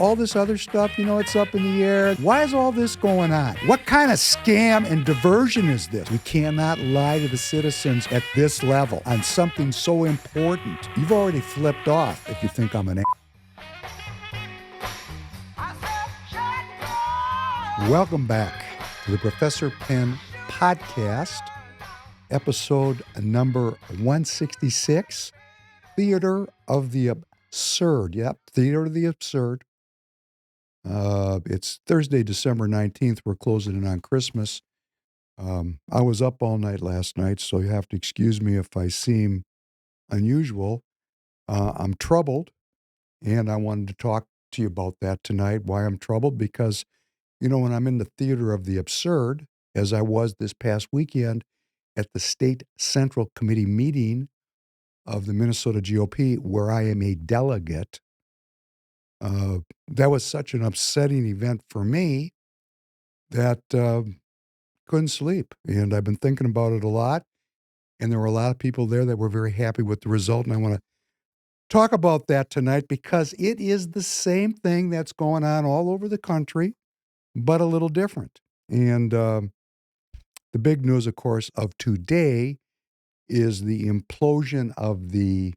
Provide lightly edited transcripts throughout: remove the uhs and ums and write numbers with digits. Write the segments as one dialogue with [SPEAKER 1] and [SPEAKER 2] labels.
[SPEAKER 1] all this other stuff, it's up in the air. Why is all this going on? What kind of scam and diversion is this? We cannot lie to the citizens at this level on something so important. You've already flipped off if you think I'm an Welcome back to the Professor Penn podcast, episode number 166, Theater of the Absurd. Yep, Theater of the Absurd. It's Thursday, December 19th. We're closing in on Christmas. I was up all night last night, so you have to excuse me if I seem unusual. I'm troubled, and I wanted to talk to you about that tonight, why I'm troubled, because when I'm in the theater of the absurd, as I was this past weekend at the State Central Committee meeting of the Minnesota GOP, where I am a delegate, that was such an upsetting event for me that couldn't sleep. And I've been thinking about it a lot. And there were a lot of people there that were very happy with the result. And I want to talk about that tonight because it is the same thing that's going on all over the country, but a little different. And the big news, of course, of today is the implosion of the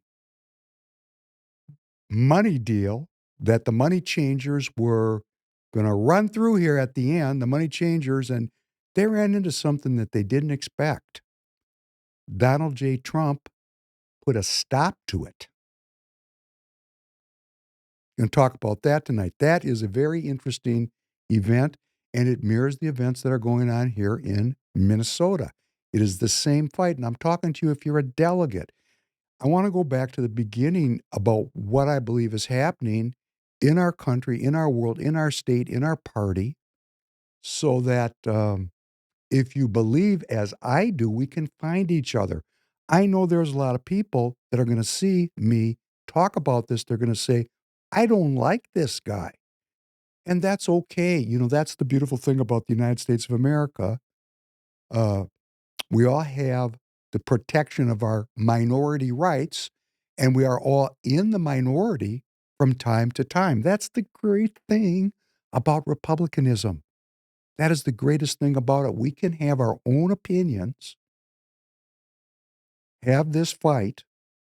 [SPEAKER 1] money deal that the money changers were going to run through here at the end, the money changers, and they ran into something that they didn't expect. Donald J. Trump put a stop to it. Going to talk about that tonight. That is a very interesting event, and it mirrors the events that are going on here in Minnesota. It is the same fight, and I'm talking to you if you're a delegate. I want to go back to the beginning about what I believe is happening in our country, in our world, in our state, in our party, so that if you believe as I do, we can find each other. I know there's a lot of people that are going to see me talk about this. They're going to say, I don't like this guy. And that's okay. That's the beautiful thing about the United States of America. We all have the protection of our minority rights, and we are all in the minority from time to time. That's the great thing about republicanism. That is the greatest thing about it. We can have our own opinions, have this fight,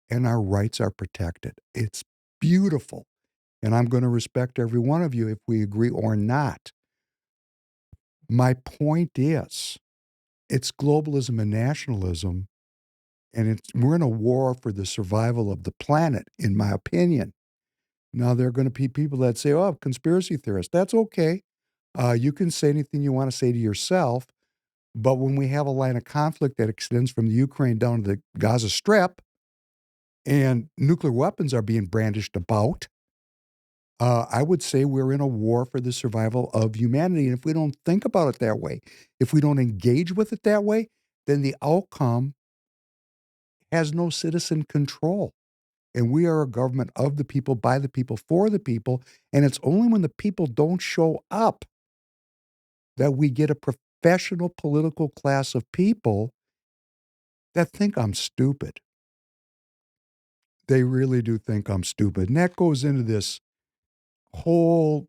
[SPEAKER 1] and our rights are protected. It's beautiful. And I'm going to respect every one of you if we agree or not. My point is, it's globalism and nationalism, and we're in a war for the survival of the planet, in my opinion. Now, there are going to be people that say, oh, conspiracy theorists. That's okay. You can say anything you want to say to yourself. But when we have a line of conflict that extends from the Ukraine down to the Gaza Strip, and nuclear weapons are being brandished about, I would say we're in a war for the survival of humanity. And if we don't think about it that way, if we don't engage with it that way, then the outcome has no citizen control. And we are a government of the people, by the people, for the people. And it's only when the people don't show up that we get a professional political class of people that think I'm stupid. They really do think I'm stupid. And that goes into this whole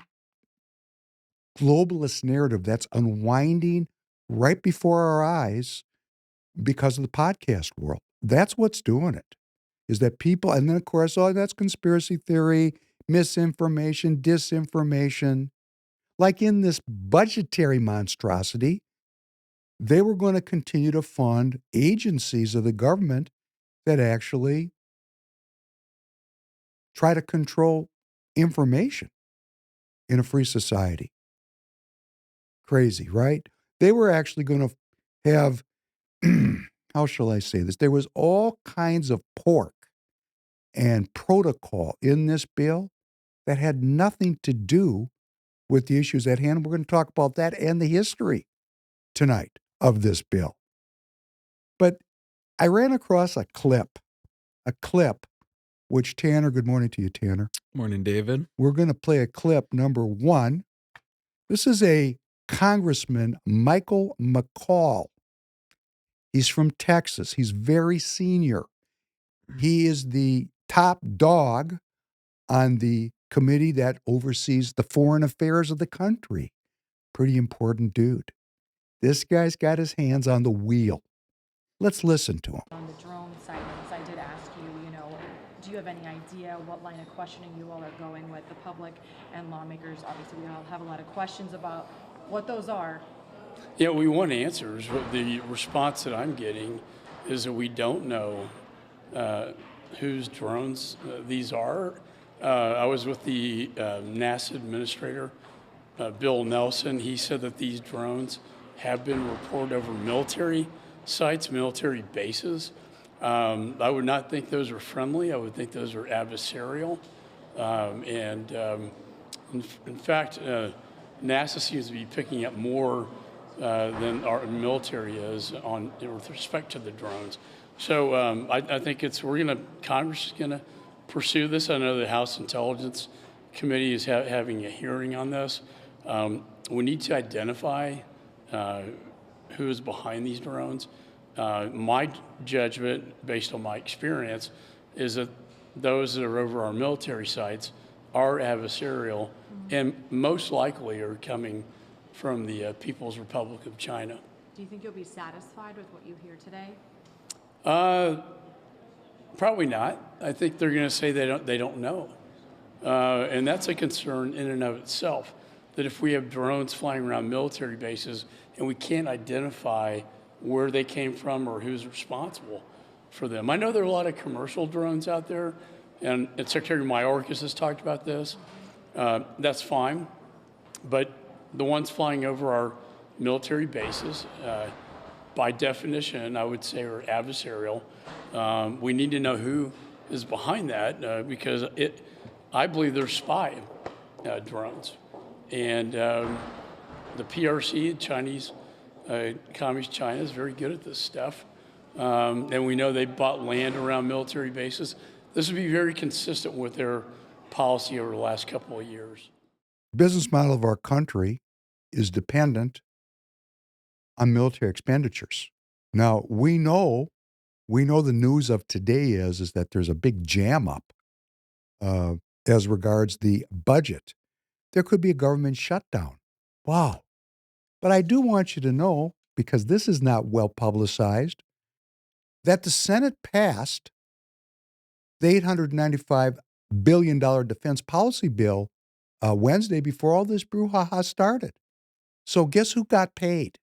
[SPEAKER 1] globalist narrative that's unwinding right before our eyes because of the podcast world. That's what's doing it, is that people, and then of course, oh, that's conspiracy theory, misinformation, disinformation. Like in this budgetary monstrosity, they were going to continue to fund agencies of the government that actually try to control information in a free society. Crazy, right? They were actually going to have, how shall I say this? There was all kinds of pork and protocol in this bill that had nothing to do with the issues at hand. We're going to talk about that and the history tonight of this bill. But I ran across a clip, which Tanner, good morning to you, Tanner.
[SPEAKER 2] Morning, David.
[SPEAKER 1] We're going to play a clip, number one. This is a Congressman, Michael McCall. He's from Texas. He's very senior. He is the top dog on the committee that oversees the foreign affairs of the country. Pretty important dude. This guy's got his hands on the wheel. Let's listen to him.
[SPEAKER 2] On the drone sightings, I did ask you, do you have any idea what line of questioning you all are going with? The public and lawmakers, obviously, we all have a lot of questions about what those are.
[SPEAKER 3] Yeah, we want answers. But the response that I'm getting is that we don't know whose drones these are. I was with the NASA administrator, Bill Nelson. He said that these drones have been reported over military sites, military bases. I would not think those are friendly. I would think those are adversarial. In fact, NASA seems to be picking up more than our military is with respect to the drones. So I think Congress is gonna pursue this. I know the House Intelligence Committee is having a hearing on this. We need to identify who is behind these drones. My judgment, based on my experience, is that those that are over our military sites are adversarial and most likely are coming from the People's Republic of China.
[SPEAKER 2] Do you think you'll be satisfied with what you hear today?
[SPEAKER 3] Probably not. I think they're going to say they don't know. And that's a concern in and of itself, that if we have drones flying around military bases and we can't identify where they came from or who's responsible for them. I know there are a lot of commercial drones out there, and Secretary Mayorkas has talked about this. That's fine, but the ones flying over our military bases, by definition, I would say are adversarial. We need to know who is behind that because I believe they're spy drones. And the PRC, Chinese, Communist China, is very good at this stuff. And we know they bought land around military bases. This would be very consistent with their policy over the last couple of years.
[SPEAKER 1] Business model of our country is dependent on military expenditures. Now, we know the news of today is that there's a big jam up as regards the budget. There could be a government shutdown. Wow. But I do want you to know, because this is not well publicized, that the Senate passed the $895 billion defense policy bill Wednesday before all this brouhaha started. So guess who got paid?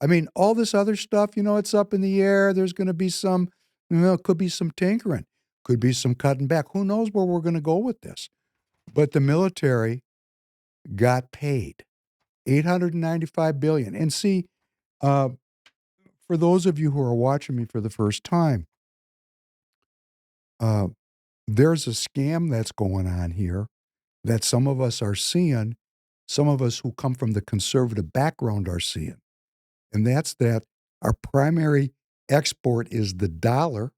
[SPEAKER 1] I mean, all this other stuff, it's up in the air. There's going to be could be some tinkering, could be some cutting back. Who knows where we're going to go with this? But the military got paid $895 billion. And see, for those of you who are watching me for the first time, there's a scam that's going on here that some of us are seeing, some of us who come from the conservative background are seeing. And that's that our primary export is the dollar,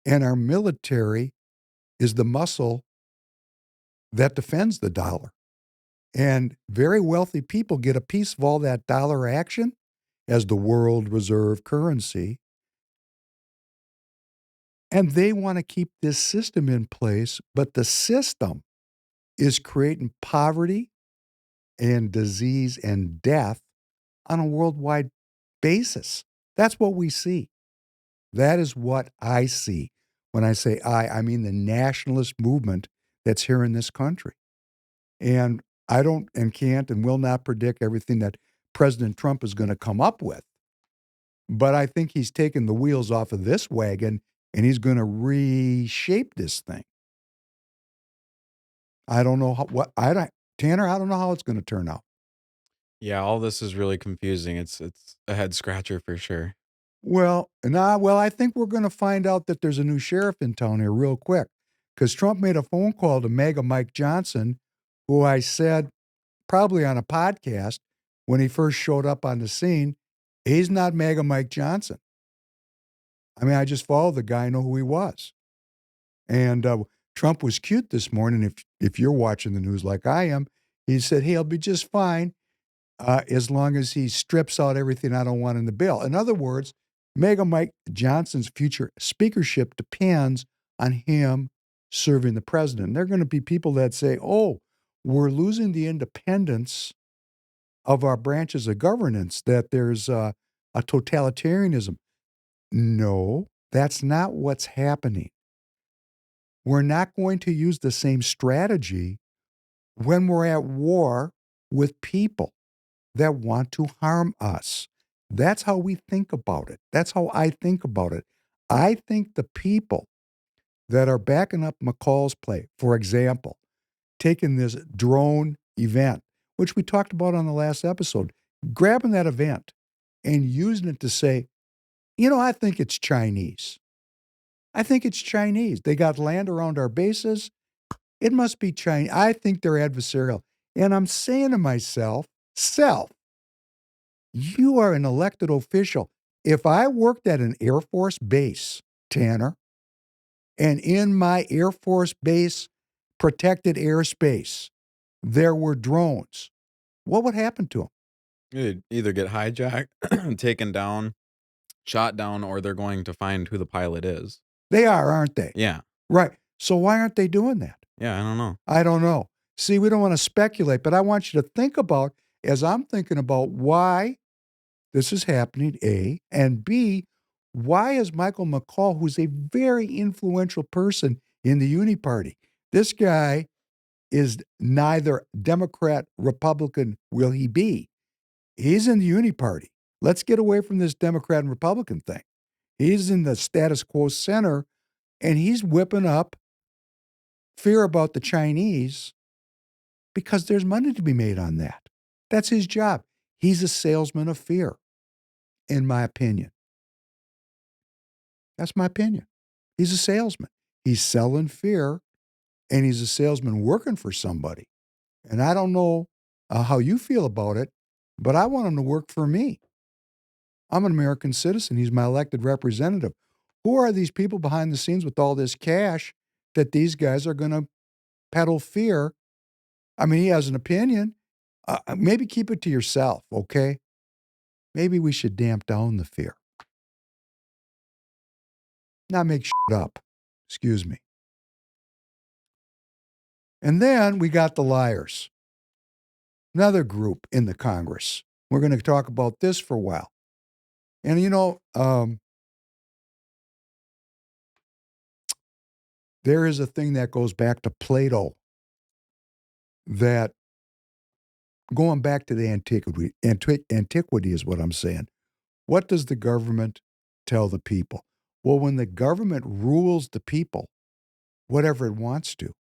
[SPEAKER 1] and our military is the muscle that defends the dollar. And very wealthy people get a piece of all that dollar action as the world reserve currency. And they want to keep this system in place, but the system is creating poverty and disease and death on a worldwide basis. That's what we see. That is what I see. When I say I mean the nationalist movement that's here in this country. And I don't and can't and will not predict everything that President Trump is going to come up with. But I think he's taken the wheels off of this wagon and he's going to reshape this thing. I don't know Tanner, I don't know how it's going to turn out.
[SPEAKER 4] Yeah, all this is really confusing. It's a head scratcher for sure.
[SPEAKER 1] Well, I think we're going to find out that there's a new sheriff in town here real quick, because Trump made a phone call to MAGA Mike Johnson, who I said probably on a podcast when he first showed up on the scene, he's not MAGA Mike Johnson. I mean, I just followed the guy, I know who he was. And Trump was cute this morning. If you're watching the news like I am, he said, hey, he'll be just fine as long as he strips out everything I don't want in the bill. In other words, MAGA Mike Johnson's future speakership depends on him serving the president. There are going to be people that say, oh, we're losing the independence of our branches of governance, that there's a totalitarianism. No, that's not what's happening. We're not going to use the same strategy when we're at war with people that want to harm us. That's how we think about it. That's how I think about it. I think the people that are backing up McCall's play, for example, taking this drone event, which we talked about on the last episode, grabbing that event and using it to say, I think it's Chinese. I think it's Chinese. They got land around our bases. It must be Chinese. I think they're adversarial. And I'm saying to myself, you are an elected official. If I worked at an Air Force base, Tanner, and in my Air Force base protected airspace, there were drones, what would happen to them?
[SPEAKER 4] You'd either get hijacked, taken down, shot down, or they're going to find who the pilot is.
[SPEAKER 1] They are, aren't they?
[SPEAKER 4] Yeah.
[SPEAKER 1] Right. So why aren't they doing that?
[SPEAKER 4] Yeah, I don't know.
[SPEAKER 1] I don't know. See, we don't want to speculate, but I want you to think about, as I'm thinking about why this is happening, A, and B, why is Michael McCall, who's a very influential person in the Uni Party, this guy is neither Democrat, Republican will he be. He's in the Uni Party. Let's get away from this Democrat and Republican thing. He's in the status quo center, and he's whipping up fear about the Chinese because there's money to be made on that. That's his job. He's a salesman of fear, in my opinion. That's my opinion. He's a salesman. He's selling fear, and he's a salesman working for somebody. And I don't know how you feel about it, but I want him to work for me. I'm an American citizen. He's my elected representative. Who are these people behind the scenes with all this cash that these guys are going to peddle fear? I mean, he has an opinion. Maybe keep it to yourself, okay? Maybe we should damp down the fear. Not make shit up. Excuse me. And then we got the liars. Another group in the Congress. We're going to talk about this for a while. And there is a thing that goes back to Plato, that going back to the antiquity is what I'm saying. What does the government tell the people? Well, when the government rules the people, whatever it wants to,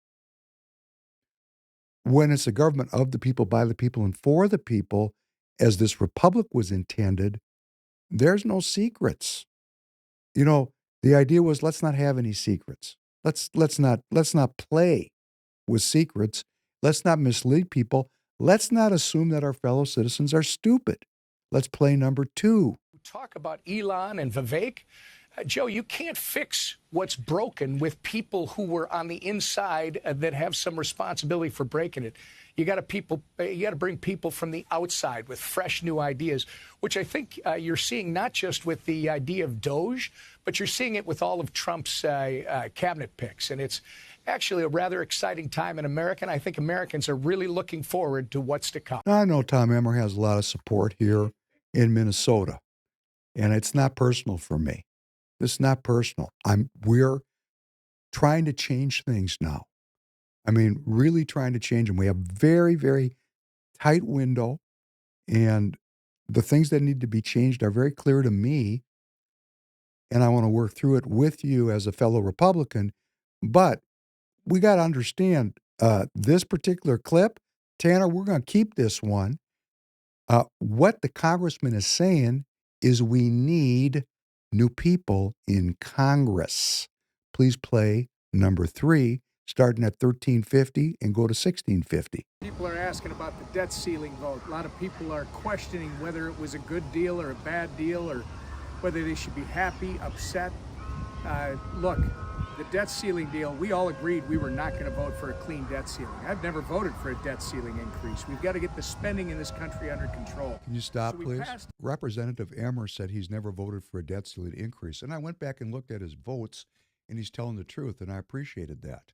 [SPEAKER 1] when it's a government of the people, by the people, and for the people, as this republic was intended, there's no secrets. The idea was, let's not have any secrets. Let's not play with secrets. Let's not mislead people. Let's not assume that our fellow citizens are stupid. Let's play number two.
[SPEAKER 5] Talk about Elon and Vivek. Joe, you can't fix what's broken with people who were on the inside that have some responsibility for breaking it. You got to bring people from the outside with fresh new ideas, which I think you're seeing not just with the idea of Doge, but you're seeing it with all of Trump's cabinet picks. And it's actually a rather exciting time in America. And I think Americans are really looking forward to what's to come.
[SPEAKER 1] I know Tom Emmer has a lot of support here in Minnesota, and it's not personal for me. It's not personal. We're trying to change things now. I mean, really trying to change them. We have very, very tight window, and the things that need to be changed are very clear to me, and I want to work through it with you as a fellow Republican. But we got to understand this particular clip, Tanner, we're going to keep this one. What the congressman is saying is we need new people in Congress. Please play number 3, starting at 1350 and go to 1650.
[SPEAKER 6] People are asking about the debt ceiling vote. A lot of people are questioning whether it was a good deal or a bad deal, or whether they should be happy, upset. Look, the debt ceiling deal, we all agreed we were not going to vote for a clean debt ceiling. I've never voted for a debt ceiling increase. We've got to get the spending in this country under control.
[SPEAKER 1] Can you stop, please? Representative Emmer said he's never voted for a debt ceiling increase. And I went back and looked at his votes, and he's telling the truth, and I appreciated that.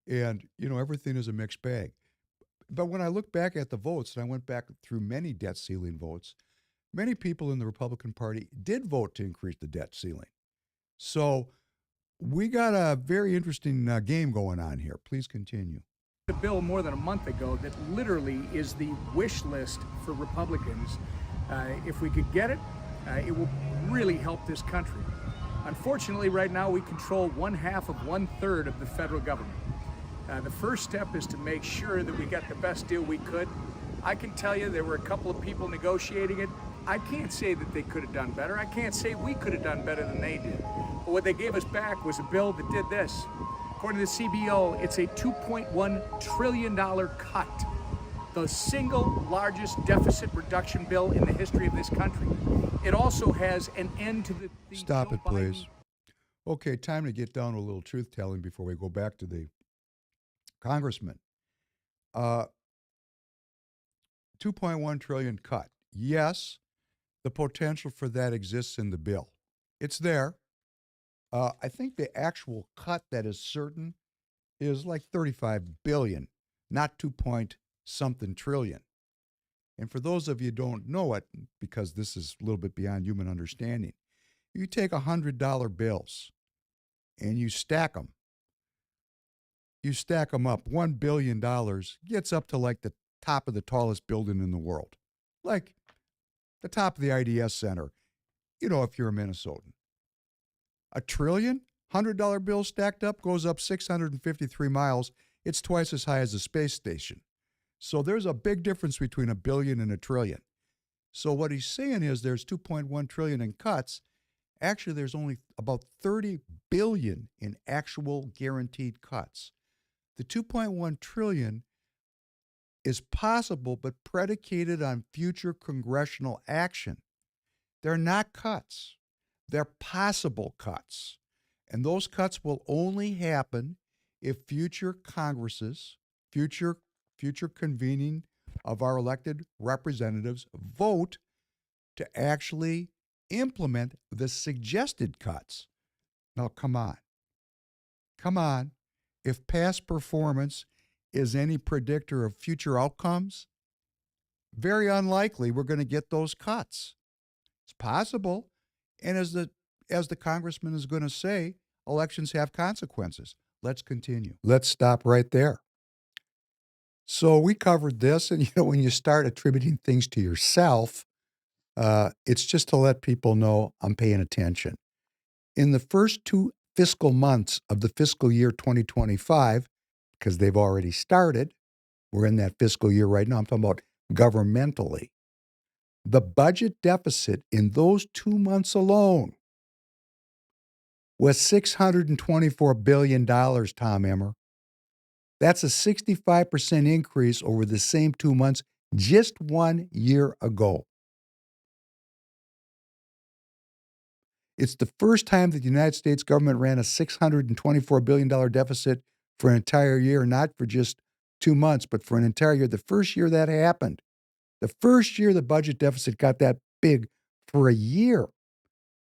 [SPEAKER 1] And, everything is a mixed bag. But when I look back at the votes, and I went back through many debt ceiling votes, many people in the Republican Party did vote to increase the debt ceiling. So we got a very interesting game going on here. Please continue.
[SPEAKER 6] A bill more than a month ago that literally is the wish list for Republicans. If we could get it, it will really help this country. Unfortunately, right now we control 1/3 of the federal government. The first step is to make sure that we get the best deal we could. I can tell you there were a couple of people negotiating it. I can't say that they could have done better. I can't say we could have done better than they did. But what they gave us back was a bill that did this. According to the CBO, it's a $2.1 trillion cut. The single largest deficit reduction bill in the history of this country. It also has an end to the
[SPEAKER 1] Stop
[SPEAKER 6] Joe
[SPEAKER 1] it, please.
[SPEAKER 6] Biden.
[SPEAKER 1] Okay, time to get down to a little truth telling before we go back to the congressman. 2.1 trillion cut. Yes, the potential for that exists in the bill. It's there. I think the actual cut that is certain is like 35 billion, not 2 point something trillion. And for those of you who don't know it, because this is a little bit beyond human understanding, you take $100 bills and you stack them. You stack them up. $1 billion gets up to like the top of the tallest building in the world. Like the top of the IDS Center, if you're a Minnesotan. A trillion, $100 bill stacked up goes up 653 miles. It's twice as high as a space station. So there's a big difference between a billion and a trillion. So what he's saying is there's 2.1 trillion in cuts. Actually, there's only about 30 billion in actual guaranteed cuts. The 2.1 trillion is possible, but predicated on future congressional action. They're not cuts. They're possible cuts. And those cuts will only happen if future Congresses, future convening of our elected representatives vote to actually implement the suggested cuts. Now, come on. Come on. If past performance is any predictor of future outcomes, very unlikely we're going to get those cuts. It's possible. And as the congressman is going to say, elections have consequences. Let's continue. Let's stop right there. So we covered this, and when you start attributing things to yourself, it's just to let people know I'm paying attention. In the first 2 fiscal months of the fiscal year 2025, because they've already started, we're in that fiscal year right now, I'm talking about governmentally, the budget deficit in those 2 months alone was $624 billion, Tom Emmer. That's a 65% increase over the same 2 months just 1 year ago. It's the first time that the United States government ran a $624 billion deficit for an entire year, not for just 2 months, but for an entire year. The first year that happened, the first year the budget deficit got that big for a year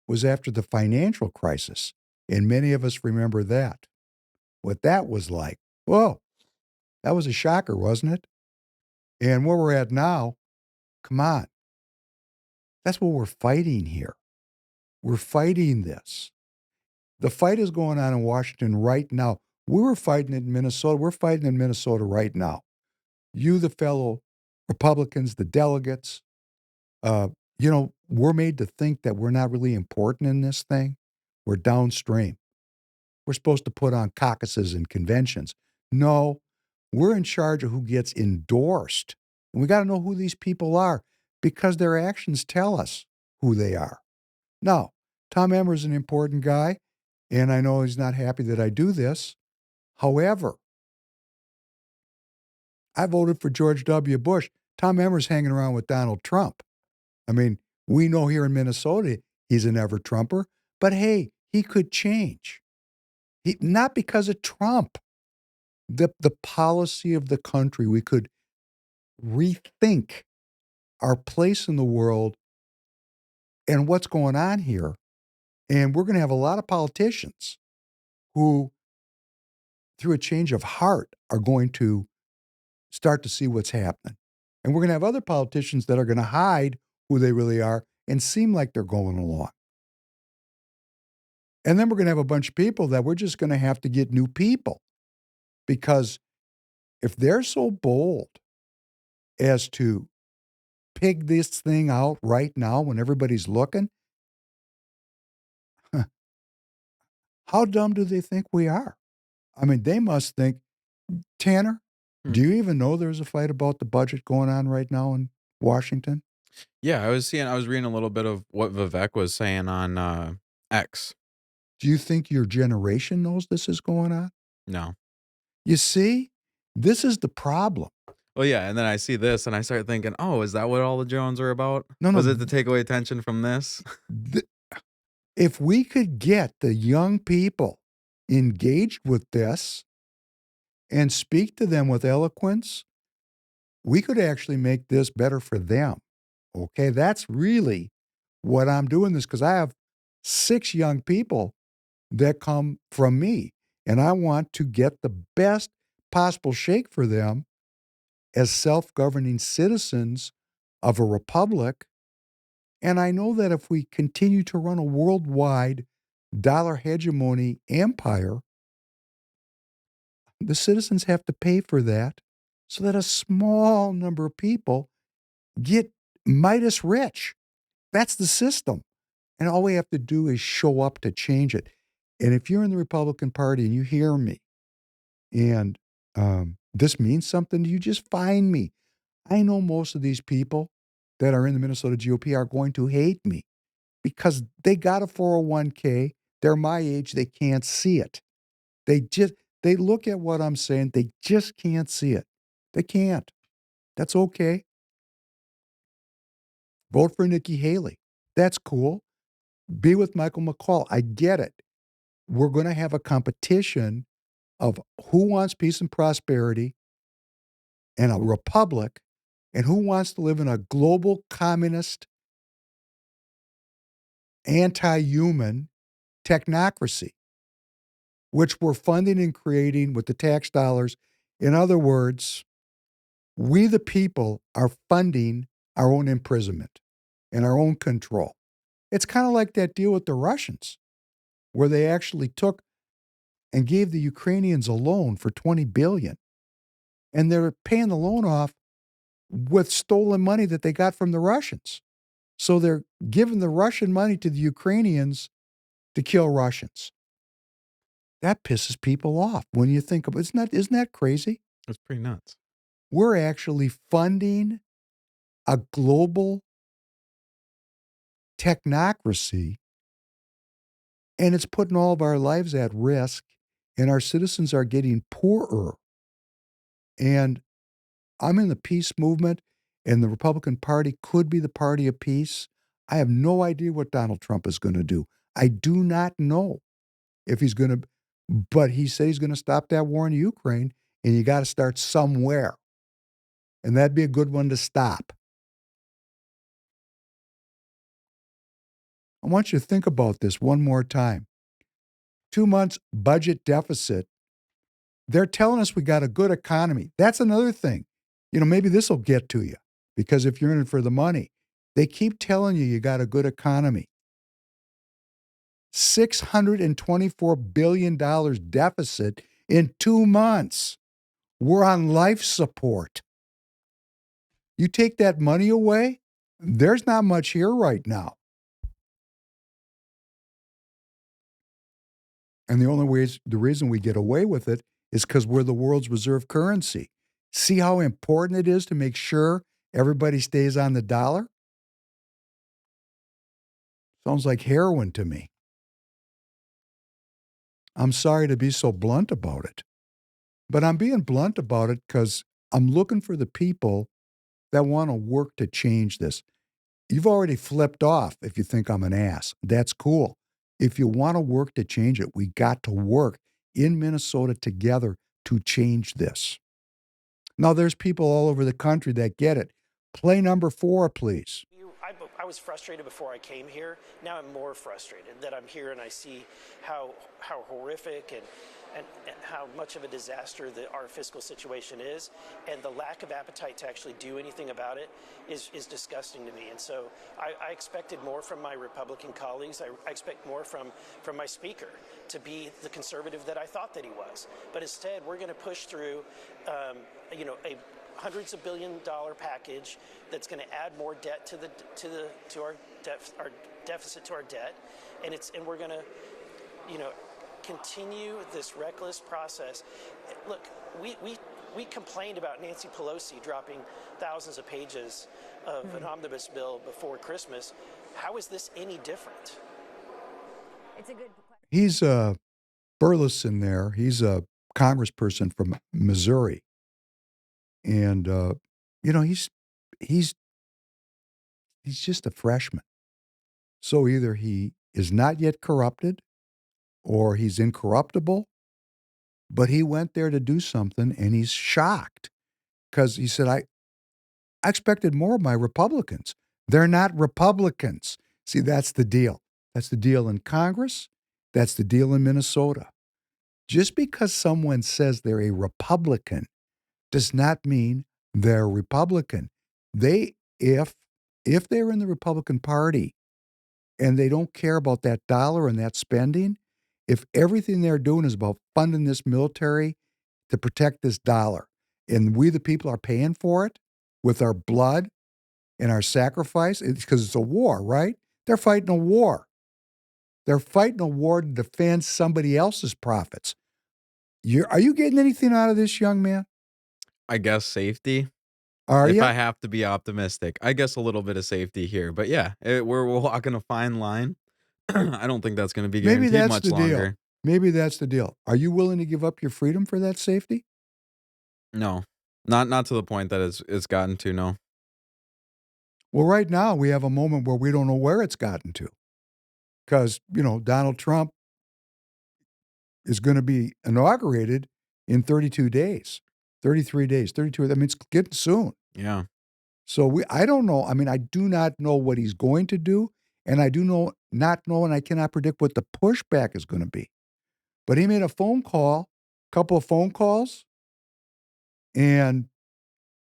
[SPEAKER 1] was after the financial crisis. And many of us remember that. What that was like. Whoa, that was a shocker, wasn't it? And where we're at now, come on. That's what we're fighting here. We're fighting this. The fight is going on in Washington right now. We were fighting in Minnesota. We're fighting in Minnesota right now. You, the fellow Republicans, the delegates, we're made to think that we're not really important in this thing. We're downstream. We're supposed to put on caucuses and conventions. No, we're in charge of who gets endorsed. And we got to know who these people are because their actions tell us who they are. Now, Tom Emmer's an important guy, and I know he's not happy that I do this. However, I voted for George W. Bush. Tom Emmer's hanging around with Donald Trump. I mean, we know here in Minnesota he's an ever-Trumper, but hey, he could change. Not because of Trump. The policy of the country, we could rethink our place in the world and what's going on here. And we're going to have a lot of politicians who, through a change of heart, are going to start to see what's happening. And we're going to have other politicians that are going to hide who they really are and seem like they're going along. And then we're going to have a bunch of people that we're just going to have to get new people. Because if they're so bold as to pig this thing out right now when everybody's looking, how dumb do they think we are? I mean, they must think, Tanner, do you even know there's a fight about the budget going on right now in Washington?
[SPEAKER 4] Yeah, I was reading a little bit of what Vivek was saying on X.
[SPEAKER 1] Do you think your generation knows this is going on?
[SPEAKER 4] No.
[SPEAKER 1] You see, this is the problem.
[SPEAKER 4] Well, yeah, and then I see this and I start thinking, oh, is that what all the Jones are about?
[SPEAKER 1] No.
[SPEAKER 4] Was it to take away attention from this?
[SPEAKER 1] If we could get the young people engaged with this and speak to them with eloquence, we could actually make this better for them. Okay, that's really what I'm doing this, because I have 6 young people that come from me, and I want to get the best possible shake for them as self-governing citizens of a republic. And I know that if we continue to run a worldwide dollar hegemony empire, the citizens have to pay for that so that a small number of people get Midas rich. That's the system. And all we have to do is show up to change it. And if you're in the Republican Party and you hear me and this means something to you, just find me. I know most of these people that are in the Minnesota GOP are going to hate me because they got a 401k. They're my age. They can't see it. They look at what I'm saying. They just can't see it. They can't. That's okay. Vote for Nikki Haley. That's cool. Be with Michael McCall. I get it. We're going to have a competition of who wants peace and prosperity and a republic and who wants to live in a global communist, anti-human technocracy, which we're funding and creating with the tax dollars. In other words, we the people are funding our own imprisonment and our own control. It's kind of like that deal with the Russians, where they actually took and gave the Ukrainians a loan for $20 billion. And they're paying the loan off with stolen money that they got from the Russians. So they're giving the Russian money to the Ukrainians to kill Russians. That pisses people off when you think of it. Isn't that crazy?
[SPEAKER 4] It's pretty nuts.
[SPEAKER 1] We're actually funding a global technocracy, and it's putting all of our lives at risk, and our citizens are getting poorer. And I'm in the peace movement, and the Republican Party could be the party of peace. I have no idea what Donald Trump is going to do. I do not know if he's going to, but he said he's going to stop that war in Ukraine, and you got to start somewhere. And that'd be a good one to stop. I want you to think about this one more time. 2 months budget deficit. They're telling us we got a good economy. That's another thing. Maybe this will get to you, because if you're in it for the money, they keep telling you got a good economy. $624 billion deficit in 2 months. We're on life support. You take that money away, there's not much here right now. And the reason we get away with it is because we're the world's reserve currency. See how important it is to make sure everybody stays on the dollar? Sounds like heroin to me. I'm sorry to be so blunt about it, but I'm being blunt about it because I'm looking for the people that want to work to change this. You've already flipped off if you think I'm an ass. That's cool. If you want to work to change it, we got to work in Minnesota together to change this. Now, there's people all over the country that get it. Play number 4, please.
[SPEAKER 7] I was frustrated before I came here. Now I'm more frustrated that I'm here and I see how horrific and and how much of a disaster our fiscal situation is, and the lack of appetite to actually do anything about it is disgusting to me. And so I expected more from my Republican colleagues. I expect more from my speaker to be the conservative that I thought that he was. But instead, we're going to push through, a hundreds of $billion package that's going to add more debt to our deficit to our debt, and we're going to, continue this reckless process. Look, we complained about Nancy Pelosi dropping thousands of pages of an omnibus bill before Christmas. How is this any different?
[SPEAKER 8] It's a good question.
[SPEAKER 1] He's Burleson there. He's a congressperson from Missouri. And, he's just a freshman. So either he is not yet corrupted or he's incorruptible, but he went there to do something and he's shocked because he said, I expected more of my Republicans. They're not Republicans. See, that's the deal. That's the deal in Congress. That's the deal in Minnesota. Just because someone says they're a Republican does not mean they're Republican. If they're in the Republican Party and they don't care about that dollar and that spending, if everything they're doing is about funding this military to protect this dollar, and we the people are paying for it with our blood and our sacrifice, it's because it's a war, right? They're fighting a war. They're fighting a war to defend somebody else's profits. Are you getting anything out of this, young man?
[SPEAKER 4] I guess safety.
[SPEAKER 1] Are
[SPEAKER 4] If
[SPEAKER 1] you?
[SPEAKER 4] I have to be optimistic, I guess a little bit of safety here. But yeah, we're walking a fine line. I don't think that's going to be
[SPEAKER 1] Maybe
[SPEAKER 4] guaranteed
[SPEAKER 1] that's
[SPEAKER 4] much
[SPEAKER 1] the deal.
[SPEAKER 4] longer.
[SPEAKER 1] Maybe that's the deal. Are you willing to give up your freedom for that safety?
[SPEAKER 4] No, not to the point that it's gotten to. No.
[SPEAKER 1] Well, right now we have a moment where we don't know where it's gotten to. Because, Donald Trump is going to be inaugurated in 32 days, 33 days, 32. I mean, it's getting soon.
[SPEAKER 4] Yeah.
[SPEAKER 1] So I don't know. I mean, I do not know what he's going to do. And I do not know, and I cannot predict what the pushback is going to be. But he made a couple of phone calls, and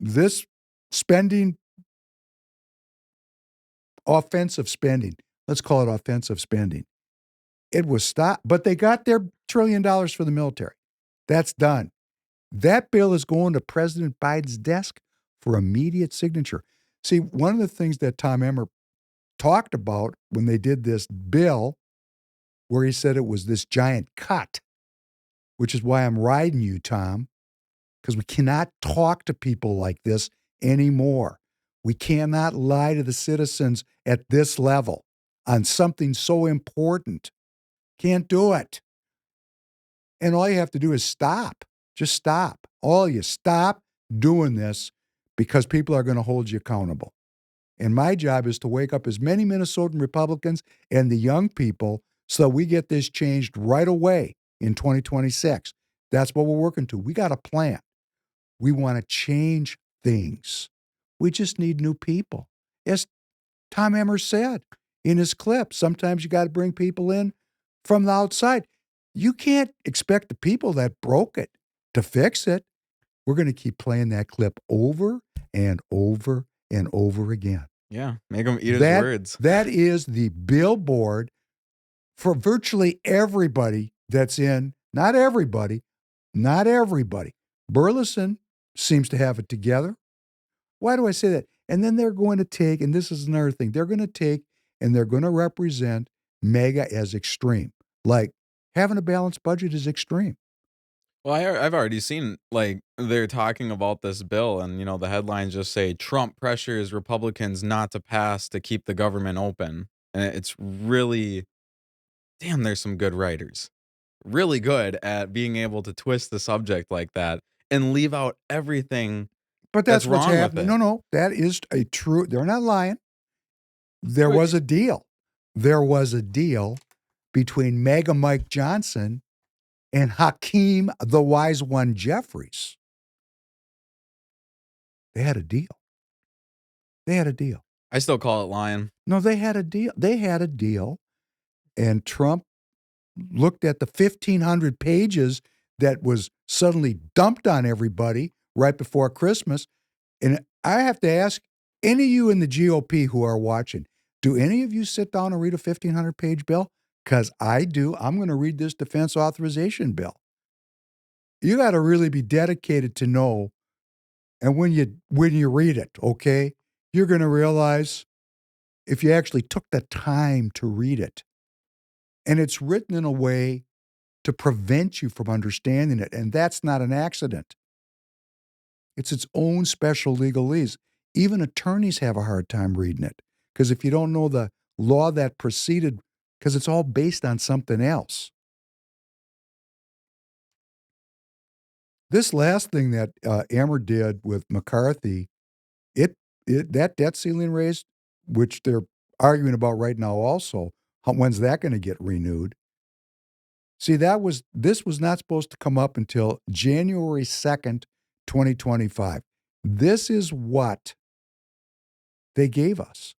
[SPEAKER 1] this offensive spending, let's call it offensive spending, it was stopped. But they got their $1 trillion for the military. That's done. That bill is going to President Biden's desk for immediate signature. See, one of the things that Tom Emmer talked about when they did this bill, where he said it was this giant cut, which is why I'm riding you, Tom, because we cannot talk to people like this anymore. We cannot lie to the citizens at this level on something so important. Can't do it. And all you have to do is stop. Just stop. Stop doing this because people are going to hold you accountable. And my job is to wake up as many Minnesotan Republicans and the young people so that we get this changed right away in 2026. That's what we're working to. We got a plan. We want to change things. We just need new people. As Tom Emmer said in his clip, sometimes you got to bring people in from the outside. You can't expect the people that broke it to fix it. We're going to keep playing that clip over and over and over again.
[SPEAKER 4] Yeah, make him eat his words.
[SPEAKER 1] That is the billboard for virtually everybody that's in, not everybody. Burleson seems to have it together. Why do I say that? And then they're going to take, and this is another thing, they're going to take and they're going to represent MAGA as extreme. Like having a balanced budget is extreme.
[SPEAKER 4] Well, I've already seen, they're talking about this bill, and, the headlines just say, Trump pressures Republicans not to pass to keep the government open. And it's really, damn, there's some good writers. Really good at being able to twist the subject like that and leave out everything
[SPEAKER 1] But that's what's
[SPEAKER 4] wrong with
[SPEAKER 1] happening.
[SPEAKER 4] it.
[SPEAKER 1] No, that is a true, they're not lying. There was a deal. There was a deal between MAGA Mike Johnson and Hakeem the Wise One Jeffries. They had a deal.
[SPEAKER 4] I still call it lying.
[SPEAKER 1] No, they had a deal. And Trump looked at the 1,500 pages that was suddenly dumped on everybody right before Christmas. And I have to ask any of you in the GOP who are watching, do any of you sit down and read a 1,500-page bill? Because I do. I'm going to read this defense authorization bill. You got to really be dedicated to know. And when you read it, okay, you're going to realize if you actually took the time to read it, and it's written in a way to prevent you from understanding it. And that's not an accident. It's its own special legalese. Even attorneys have a hard time reading it because if you don't know the law that preceded, because it's all based on something else. This last thing that Emmer did with McCarthy, that debt ceiling raise, which they're arguing about right now also, when's that going to get renewed? See, this was not supposed to come up until January 2nd, 2025. This is what they gave us.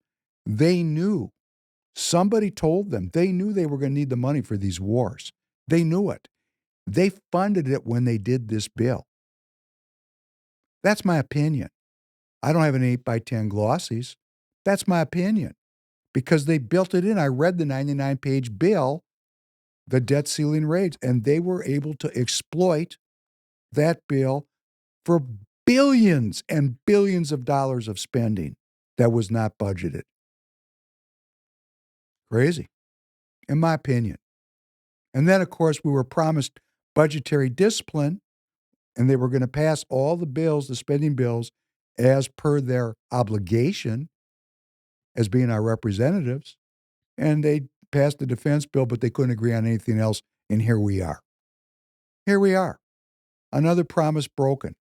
[SPEAKER 1] They knew. Somebody told them. They knew they were going to need the money for these wars. They knew it. They funded it when they did this bill. That's my opinion. I don't have an 8x10 glossies. That's my opinion. Because they built it in. I read the 99-page bill, the debt ceiling raise, and they were able to exploit that bill for billions and billions of dollars of spending that was not budgeted. Crazy, in my opinion. And then, of course, we were promised budgetary discipline, and they were going to pass all the bills, the spending bills, as per their obligation as being our representatives. And they passed the defense bill, but they couldn't agree on anything else. And here we are. Here we are. Another promise broken.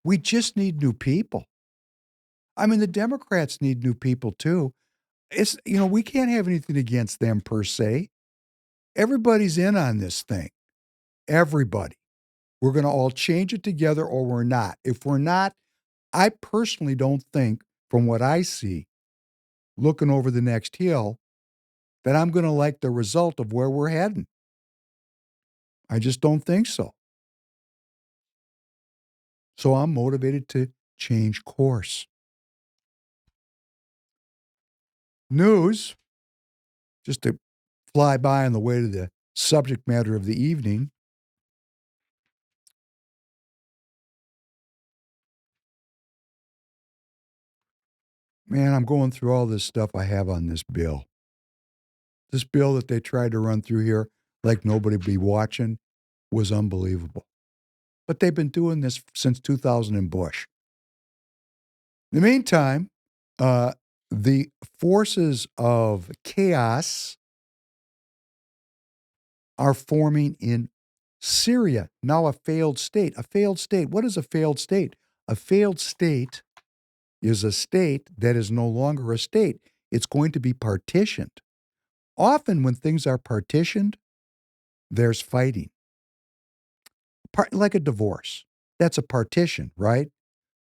[SPEAKER 1] We just need new people. I mean, the Democrats need new people too. We can't have anything against them per se. Everybody's in on this thing. Everybody. We're going to all change it together or we're not. If we're not, I personally don't think, from what I see, looking over the next hill, that I'm going to like the result of where we're heading. I just don't think so. So I'm motivated to change course. News, just to fly by on the way to the subject matter of the evening. Man, I'm going through all this stuff I have on this bill. This bill that they tried to run through here like nobody be watching was unbelievable. But they've been doing this since 2000 and Bush. In the meantime, the forces of chaos are forming in Syria, now a failed state. A failed state. What is a failed state? A failed state is a state that is no longer a state. It's going to be partitioned. Often when things are partitioned, there's fighting. Like a divorce. That's a partition, right?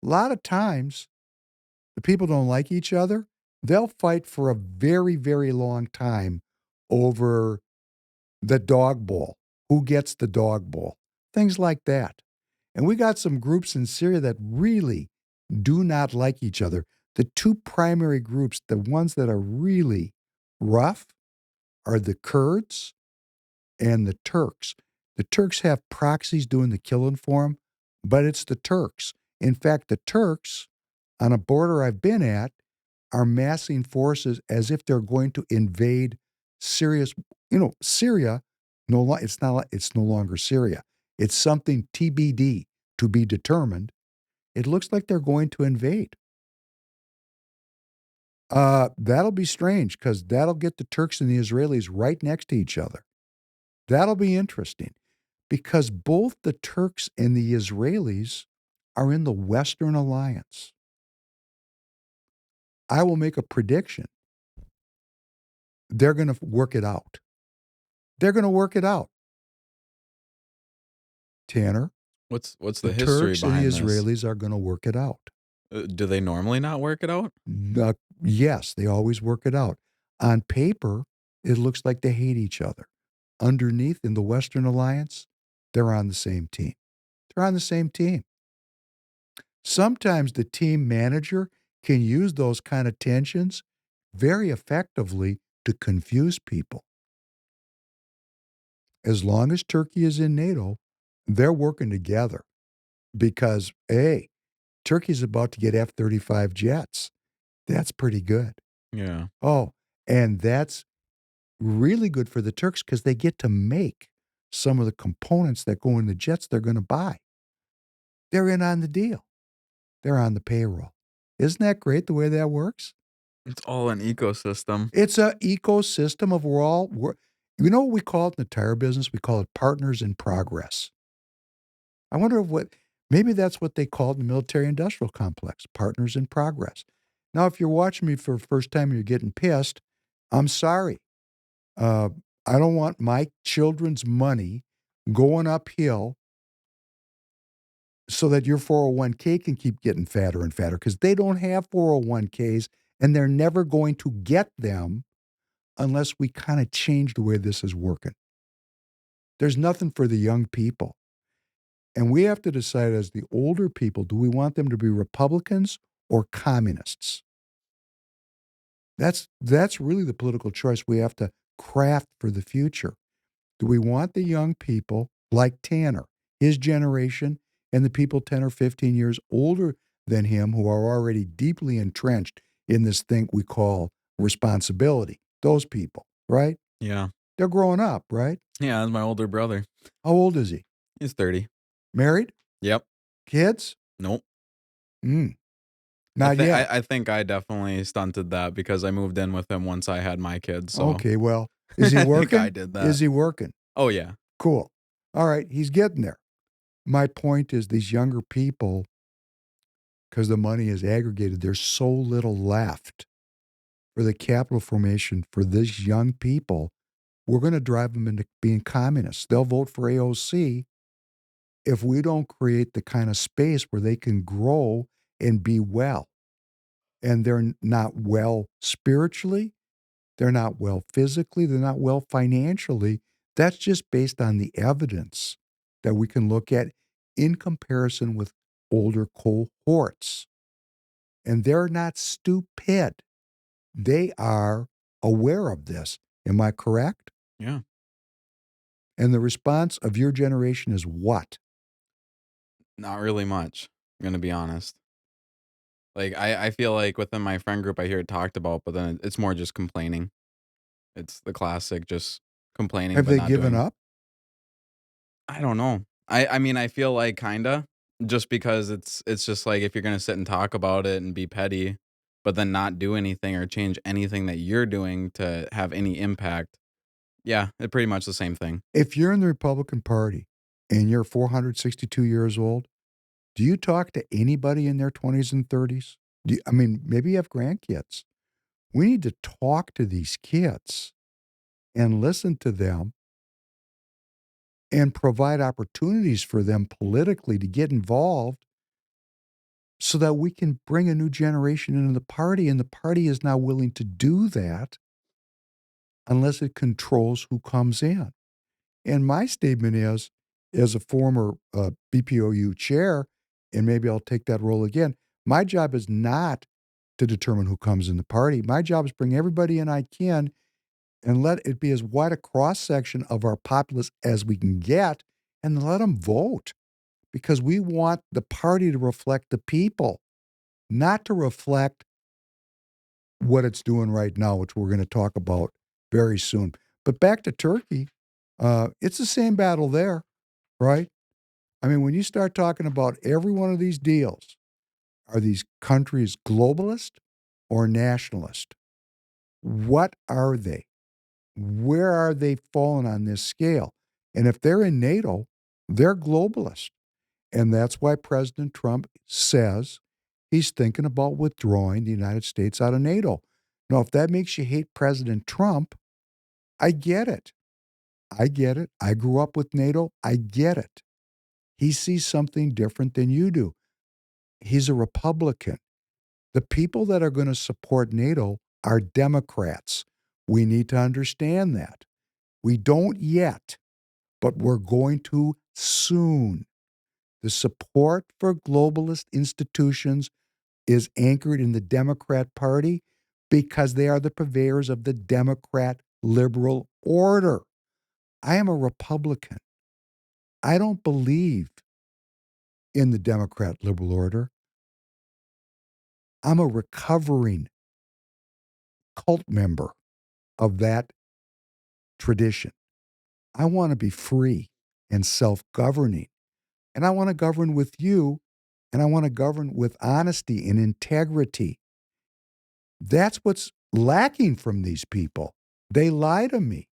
[SPEAKER 1] A lot of times, the people don't like each other. They'll fight for a very, very long time over the dog bowl. Who gets the dog bowl? Things like that. And we got some groups in Syria that really do not like each other. The two primary groups, the ones that are really rough, are the Kurds and the Turks. The Turks have proxies doing the killing for them, but it's the Turks. In fact, the Turks, on a border I've been at, are massing forces as if they're going to invade Syria. Syria, it's no longer Syria. It's something TBD, to be determined. It looks like they're going to invade. That'll be strange because that'll get the Turks and the Israelis right next to each other. That'll be interesting because both the Turks and the Israelis are in the Western Alliance. I will make a prediction. They're going to work it out. They're going to work it out. Tanner,
[SPEAKER 4] What's the
[SPEAKER 1] the
[SPEAKER 4] history
[SPEAKER 1] Turks and
[SPEAKER 4] behind
[SPEAKER 1] the
[SPEAKER 4] this?
[SPEAKER 1] Israelis are going to work it out.
[SPEAKER 4] Do they normally not work it out?
[SPEAKER 1] Yes, they always work it out. On paper, it looks like they hate each other. Underneath, in the Western Alliance, they're on the same team. They're on the same team. Sometimes the team manager can use those kind of tensions very effectively to confuse people. As long as Turkey is in NATO, they're working together because, hey, Turkey's about to get F-35 jets. That's pretty good.
[SPEAKER 4] Yeah.
[SPEAKER 1] Oh, and that's really good for the Turks because they get to make some of the components that go in the jets they're going to buy. They're in on the deal. They're on the payroll. Isn't that great the way that works?
[SPEAKER 4] It's all an ecosystem.
[SPEAKER 1] It's an ecosystem of you know what we call it in the tire business? We call it partners in progress. I wonder maybe that's what they call it in the military industrial complex, partners in progress. Now, if you're watching me for the first time and you're getting pissed, I'm sorry. I don't want my children's money going uphill so that your 401k can keep getting fatter and fatter because they don't have 401ks and they're never going to get them unless we kind of change the way this is working. There's nothing for the young people. And we have to decide as the older people, do we want them to be Republicans or communists? That's really the political choice we have to craft for the future. Do we want the young people like Tanner, his generation, and the people 10 or 15 years older than him who are already deeply entrenched in this thing we call responsibility? Those people, right?
[SPEAKER 4] Yeah.
[SPEAKER 1] They're growing up, right?
[SPEAKER 4] Yeah, that's my older brother.
[SPEAKER 1] How old is he?
[SPEAKER 4] He's 30.
[SPEAKER 1] Married?
[SPEAKER 4] Yep.
[SPEAKER 1] Kids?
[SPEAKER 4] Nope.
[SPEAKER 1] Not yet.
[SPEAKER 4] I think I definitely stunted that because I moved in with him once I had my kids. So
[SPEAKER 1] Okay, well, is he
[SPEAKER 4] I think
[SPEAKER 1] working?
[SPEAKER 4] I did that.
[SPEAKER 1] Is he working?
[SPEAKER 4] Oh, yeah.
[SPEAKER 1] Cool. All right, he's getting there. My point is these younger people, because the money is aggregated, there's so little left for the capital formation for these young people. We're going to drive them into being communists. They'll vote for AOC if we don't create the kind of space where they can grow and be well. And they're not well spiritually. They're not well physically. They're not well financially. That's just based on the evidence that we can look at in comparison with older cohorts. And they're not stupid. They are aware of this. Am I correct?
[SPEAKER 4] Yeah.
[SPEAKER 1] And the response of your generation is what?
[SPEAKER 4] Not really much, I'm going to be honest. Like, I feel like within my friend group, I hear it talked about, but then it's more just complaining. It's the classic just complaining,
[SPEAKER 1] Have
[SPEAKER 4] but
[SPEAKER 1] they
[SPEAKER 4] not
[SPEAKER 1] given
[SPEAKER 4] doing.
[SPEAKER 1] up?
[SPEAKER 4] I don't know. I mean, I feel like kinda just because it's just like if you're gonna sit and talk about it and be petty, but then not do anything or change anything that you're doing to have any impact. Yeah, it's pretty much the same thing.
[SPEAKER 1] If you're in the Republican Party and you're 462 years old, do you talk to anybody in their 20s and 30s? Maybe you have grandkids. We need to talk to these kids and listen to them and provide opportunities for them politically to get involved so that we can bring a new generation into the party. And the party is not willing to do that unless it controls who comes in. And my statement is, as a former BPOU chair, and maybe I'll take that role again, my job is not to determine who comes in the party. My job is bring everybody in I can and let it be as wide a cross-section of our populace as we can get and let them vote. Because we want the party to reflect the people, not to reflect what it's doing right now, which we're going to talk about very soon. But back to Turkey, it's the same battle there, right? I mean, when you start talking about every one of these deals, are these countries globalist or nationalist? What are they? Where are they falling on this scale? And if they're in NATO, they're globalist. And that's why President Trump says he's thinking about withdrawing the United States out of NATO. Now, if that makes you hate President Trump, I get it. I get it. I grew up with NATO. I get it. He sees something different than you do. He's a Republican. The people that are going to support NATO are Democrats. We need to understand that. We don't yet, but we're going to soon. The support for globalist institutions is anchored in the Democrat Party because they are the purveyors of the Democrat liberal order. I am a Republican. I don't believe in the Democrat liberal order. I'm a recovering cult member of that tradition. I want to be free and self-governing. And I want to govern with you, and I want to govern with honesty and integrity. That's what's lacking from these people. They lie to me.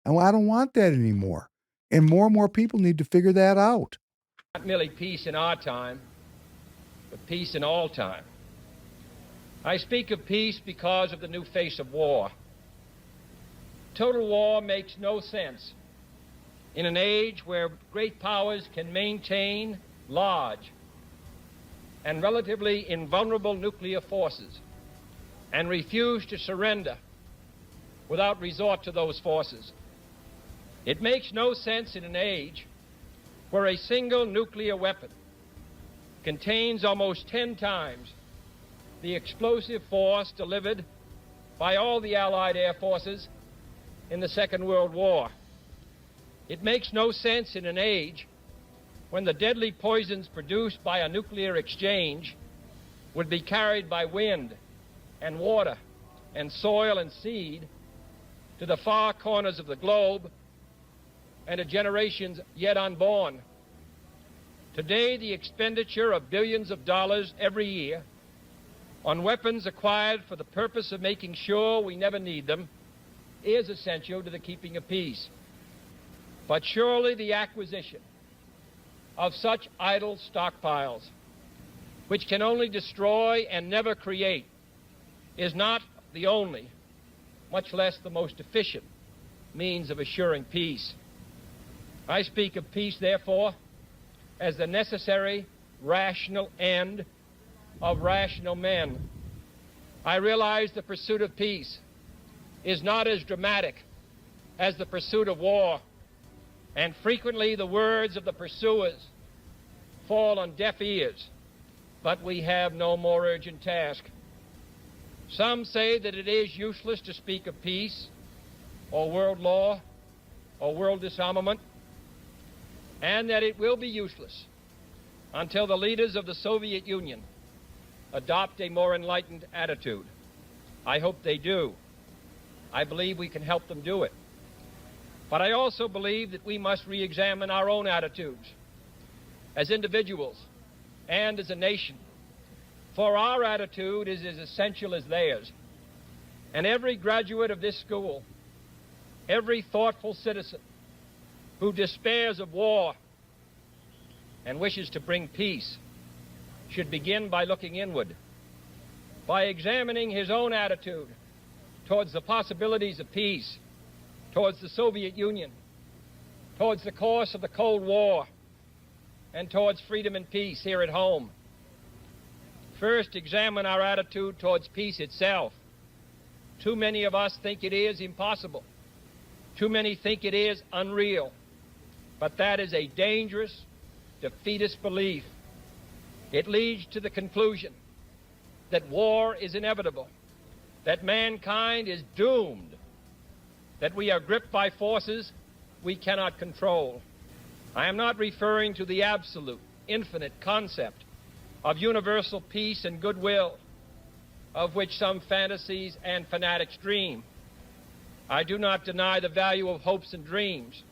[SPEAKER 1] And I don't want that anymore. And more people need to figure that out.
[SPEAKER 9] Not merely peace in our time, but peace in all time. I speak of peace because of the new face of war. Total war makes no sense in an age where great powers can maintain large and relatively invulnerable nuclear forces and refuse to surrender without resort to those forces. It makes no sense in an age where a single nuclear weapon contains almost 10 times the explosive force delivered by all the Allied air forces in the Second World War. It makes no sense in an age when the deadly poisons produced by a nuclear exchange would be carried by wind and water and soil and seed to the far corners of the globe and to generations yet unborn. Today, the expenditure of billions of dollars every year on weapons acquired for the purpose of making sure we never need them is essential to the keeping of peace. But surely the acquisition of such idle stockpiles, which can only destroy and never create, is not the only, much less the most efficient, means of assuring peace. I speak of peace, therefore, as the necessary, rational end of rational men. I realize the pursuit of peace is not as dramatic as the pursuit of war, and frequently the words of the pursuers fall on deaf ears, but we have no more urgent task. Some say that it is useless to speak of peace or world law or world disarmament, and that it will be useless until the leaders of the Soviet Union adopt a more enlightened attitude. I hope they do. I believe we can help them do it. But I also believe that we must re-examine our own attitudes as individuals and as a nation, for our attitude is as essential as theirs. And every graduate of this school, every thoughtful citizen who despairs of war and wishes to bring peace should begin by looking inward, by examining his own attitude towards the possibilities of peace, towards the Soviet Union, towards the course of the Cold War, and towards freedom and peace here at home. First, examine our attitude towards peace itself. Too many of us think it is impossible. Too many think it is unreal. But that is a dangerous, defeatist belief. It leads to the conclusion that war is inevitable, that mankind is doomed, that we are gripped by forces we cannot control. I am not referring to the absolute, infinite concept of universal peace and goodwill, of which some fantasies and fanatics dream. I do not deny the value of hopes and dreams,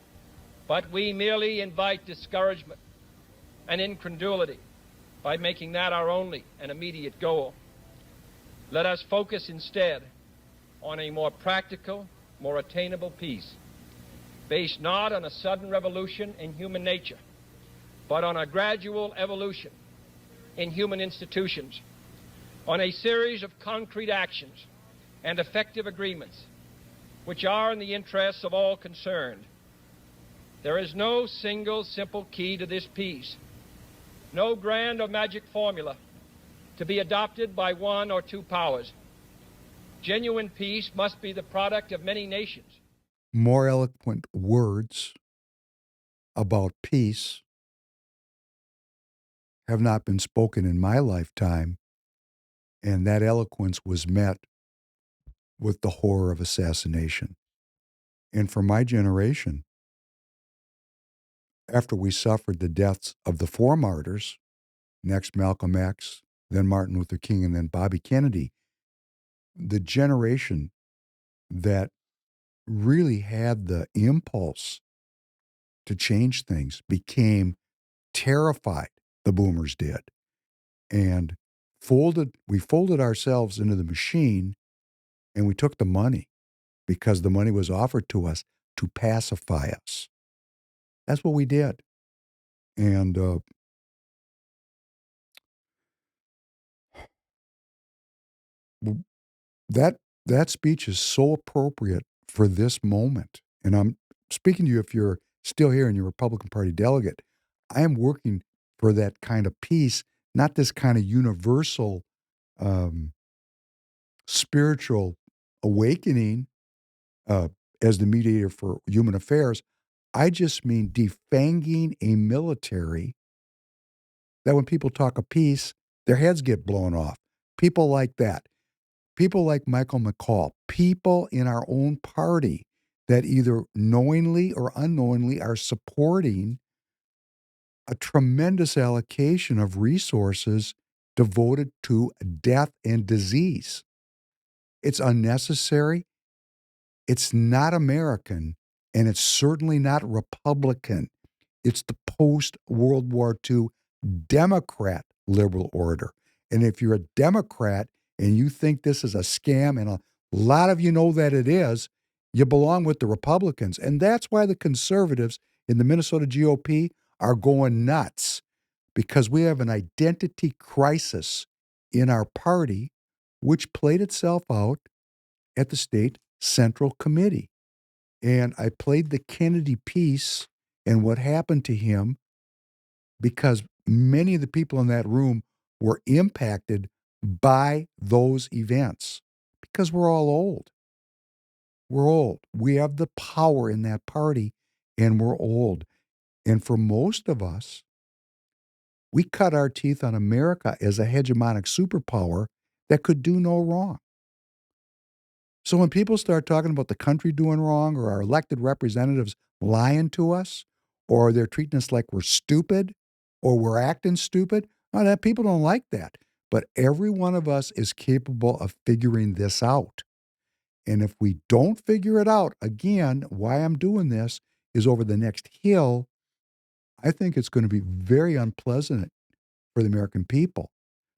[SPEAKER 9] but we merely invite discouragement and incredulity by making that our only and immediate goal. Let us focus instead on a more practical, more attainable peace, based not on a sudden revolution in human nature, but on a gradual evolution in human institutions, on a series of concrete actions and effective agreements which are in the interests of all concerned. There is no single simple key to this peace, no grand or magic formula to be adopted by one or two powers. Genuine peace must be the product of many nations.
[SPEAKER 1] More eloquent words about peace have not been spoken in my lifetime, and that eloquence was met with the horror of assassination. And for my generation, after we suffered the deaths of the four martyrs, next Malcolm X, then Martin Luther King, and then Bobby Kennedy, the generation that really had the impulse to change things became terrified, the boomers did, and we folded ourselves into the machine, and we took the money because the money was offered to us to pacify us. That's what we did. And w- that that speech is so appropriate for this moment. And I'm speaking to you if you're still here and you're a Republican Party delegate. I am working for that kind of peace, not this kind of universal um, spiritual awakening uh, as the mediator for human affairs. I just mean defanging a military that when people talk of peace, their heads get blown off. People like that. People like Michael McCall. People in our own party that either knowingly or unknowingly are supporting a tremendous allocation of resources devoted to death and disease. It's unnecessary. It's not American, and it's certainly not Republican. It's the post-World War II Democrat liberal order. And if you're a Democrat and you think this is a scam, and a lot of you know that it is, you belong with the Republicans. And that's why the conservatives in the Minnesota GOP are going nuts, because we have an identity crisis in our party, which played itself out at the state Central Committee. And I played the Kennedy piece and what happened to him because many of the people in that room were impacted by those events because we're all old. We're old. We have the power in that party and we're old. And for most of us, we cut our teeth on America as a hegemonic superpower that could do no wrong. So when people start talking about the country doing wrong or our elected representatives lying to us or they're treating us like we're stupid or we're acting stupid, well, that people don't like that. But every one of us is capable of figuring this out. And if we don't figure it out, again, why I'm doing this is over the next hill, I think it's going to be very unpleasant for the American people.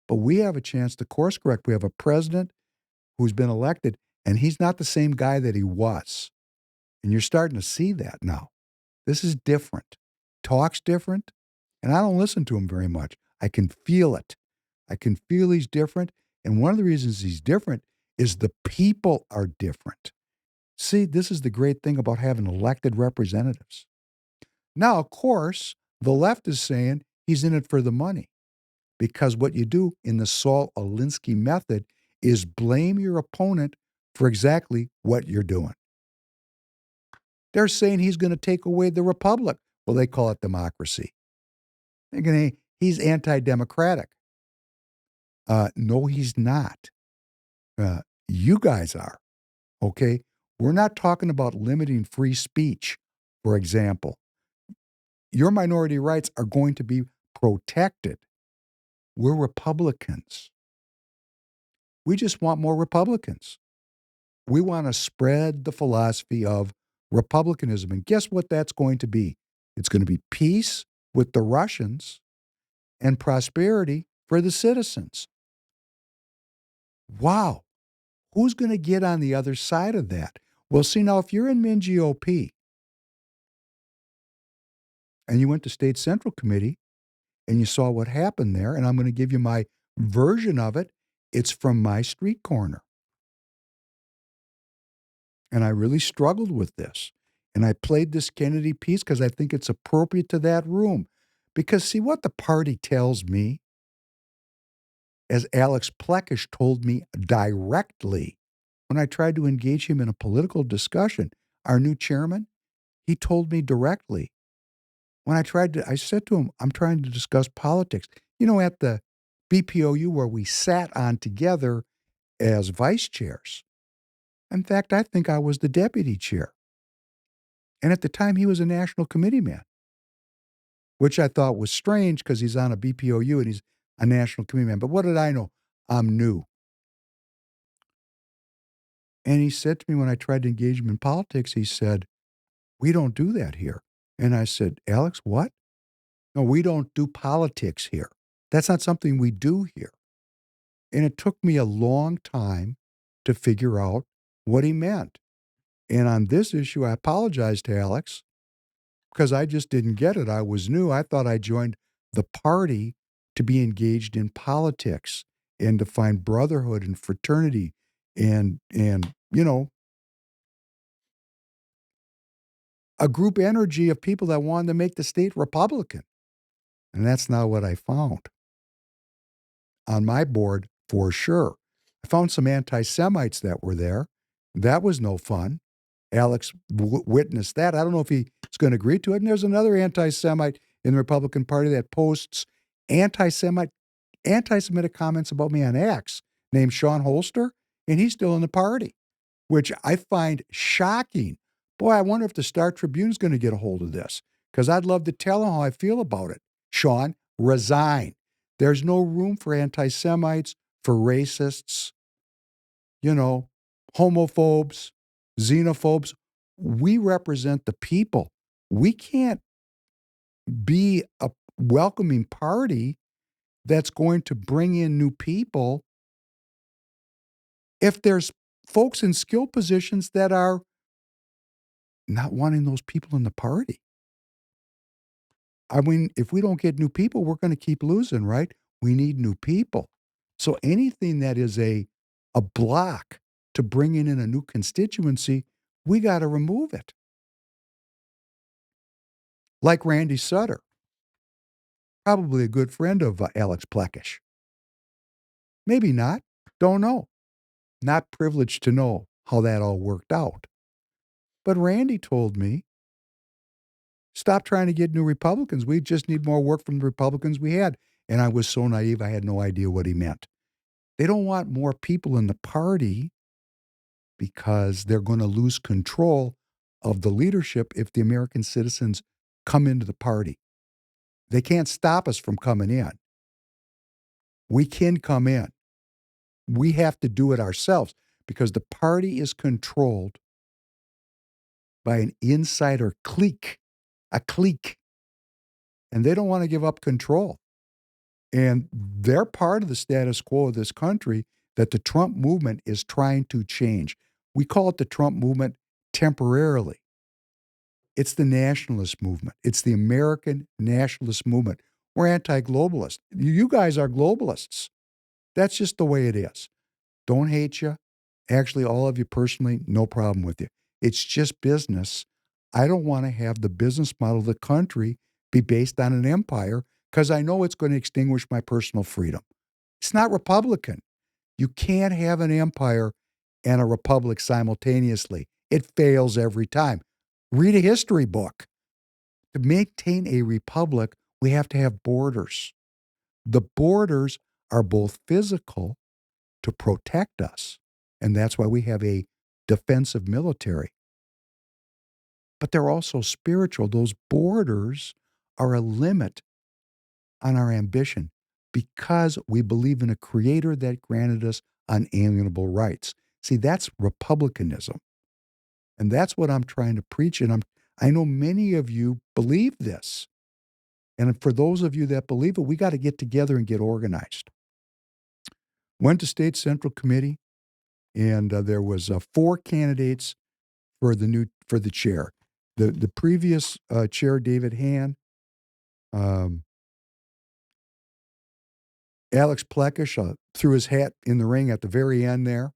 [SPEAKER 1] But we have a chance to course correct. We have a president who's been elected, and he's not the same guy that he was. And you're starting to see that now. This is different. Talks different, and I don't listen to him very much. I can feel it. I can feel he's different. And one of the reasons he's different is the people are different. See, this is the great thing about having elected representatives. Now, of course, the left is saying he's in it for the money because what you do in the Saul Alinsky method is blame your opponent for exactly what you're doing. They're saying he's going to take away the republic. Well, they call it democracy. He's anti-democratic. No, he's not. You guys are, okay? We're not talking about limiting free speech, for example. Your minority rights are going to be protected. We're Republicans. We just want more Republicans. We want to spread the philosophy of republicanism. And guess what that's going to be? It's going to be peace with the Russians and prosperity for the citizens. Wow. Who's going to get on the other side of that? Well, see, now, if you're in MinGOP and you went to State Central Committee and you saw what happened there, and I'm going to give you my version of it, it's from my street corner. And I really struggled with this. And I played this Kennedy piece because I think it's appropriate to that room. Because see what the party tells me, as Alex Plekish told me directly when I tried to engage him in a political discussion, our new chairman, he told me directly, I said to him, I'm trying to discuss politics. You know, at the BPOU where we sat on together as vice chairs. In fact, I think I was the deputy chair. And at the time, he was a national committee man, which I thought was strange because he's on a BPOU and he's a national committee man. But what did I know? I'm new. And he said to me when I tried to engage him in politics, he said, we don't do that here. And I said, Alex, what? No, we don't do politics here. That's not something we do here. And it took me a long time to figure out what he meant. And on this issue, I apologized to Alex because I just didn't get it. I was new. I thought I joined the party to be engaged in politics and to find brotherhood and fraternity and you know, a group energy of people that wanted to make the state Republican. And that's not what I found on my board for sure. I found some anti-Semites that were there. That was no fun. Alex witnessed that. I don't know if he's going to agree to it. And there's another anti-Semite in the Republican Party that posts anti-Semitic comments about me on X named Sean Holster, and he's still in the party, which I find shocking. Boy, I wonder if the Star Tribune's going to get a hold of this because I'd love to tell him how I feel about it. Sean, resign. There's no room for anti-Semites, for racists, you know, homophobes, xenophobes. We represent the people. We can't be a welcoming party that's going to bring in new people if there's folks in skill positions that are not wanting those people in the party. I mean, if we don't get new people, we're going to keep losing, right? We need new people. So anything that is a block to bringing in a new constituency, we got to remove it. Like Randy Sutter, probably a good friend of Alex Plekish. Maybe not. Don't know. Not privileged to know how that all worked out. But Randy told me, stop trying to get new Republicans. We just need more work from the Republicans we had. And I was so naive, I had no idea what he meant. They don't want more people in the party because they're going to lose control of the leadership if the American citizens come into the party. They can't stop us from coming in. We can come in. We have to do it ourselves because the party is controlled by an insider clique, a clique, and they don't want to give up control. And they're part of the status quo of this country that the Trump movement is trying to change. We call it the Trump movement temporarily. It's the nationalist movement. It's the American nationalist movement. We're anti-globalist. You guys are globalists. That's just the way it is. Don't hate you. Actually, all of you personally, no problem with you. It's just business. I don't want to have the business model of the country be based on an empire because I know it's going to extinguish my personal freedom. It's not Republican. You can't have an empire and a republic simultaneously. It fails every time. Read a history book. To maintain a republic, we have to have borders. The borders are both physical to protect us, and that's why we have a defensive military. But they're also spiritual. Those borders are a limit on our ambition because we believe in a creator that granted us unalienable rights. See, that's republicanism. And that's what I'm trying to preach. And I know many of you believe this. And for those of you that believe it, we got to get together and get organized. Went to State Central Committee, and there was 4 candidates for the chair. The previous chair, David Hand, Alex Plekish threw his hat in the ring at the very end there.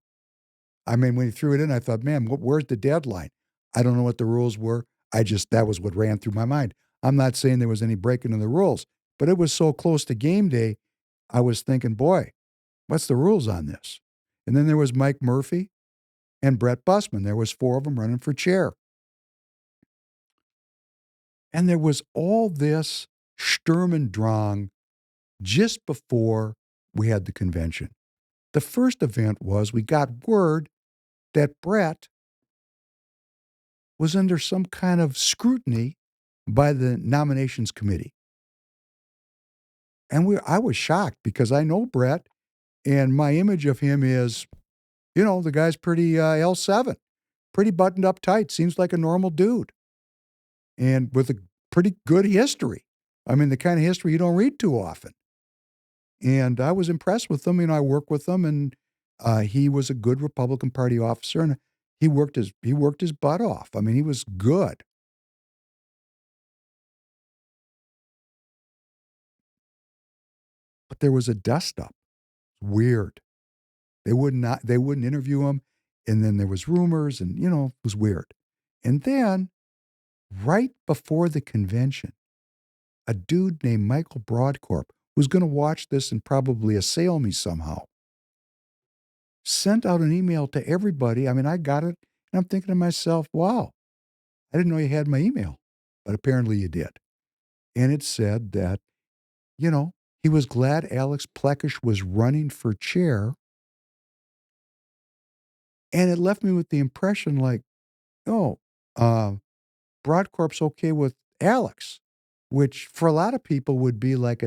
[SPEAKER 1] I mean, when he threw it in, I thought, man, where's the deadline? I don't know what the rules were. That was what ran through my mind. I'm not saying there was any breaking of the rules, but it was so close to game day, I was thinking, boy, what's the rules on this? And then there was Mike Murphy and Brett Bussman. There was 4 of them running for chair. And there was all this Sturman Drang just before we had the convention. The first event was we got word that Brett was under some kind of scrutiny by the nominations committee. And I was shocked because I know Brett, and my image of him is, the guy's pretty L7, pretty buttoned up tight, seems like a normal dude, and with a pretty good history. I mean, the kind of history you don't read too often. And I was impressed with him. I worked with him, and he was a good Republican Party officer, and he worked his butt off. I mean, he was good. But there was a dust up. Weird. They wouldn't interview him, and then there was rumors, and it was weird. And then right before the convention, a dude named Michael Rod Corp, who's going to watch this and probably assail me somehow, sent out an email to everybody. I mean, I got it, and I'm thinking to myself, wow, I didn't know you had my email, but apparently you did. And it said that, he was glad Alex Plekish was running for chair. And it left me with the impression like, oh, Broadcorp's okay with Alex, which for a lot of people would be like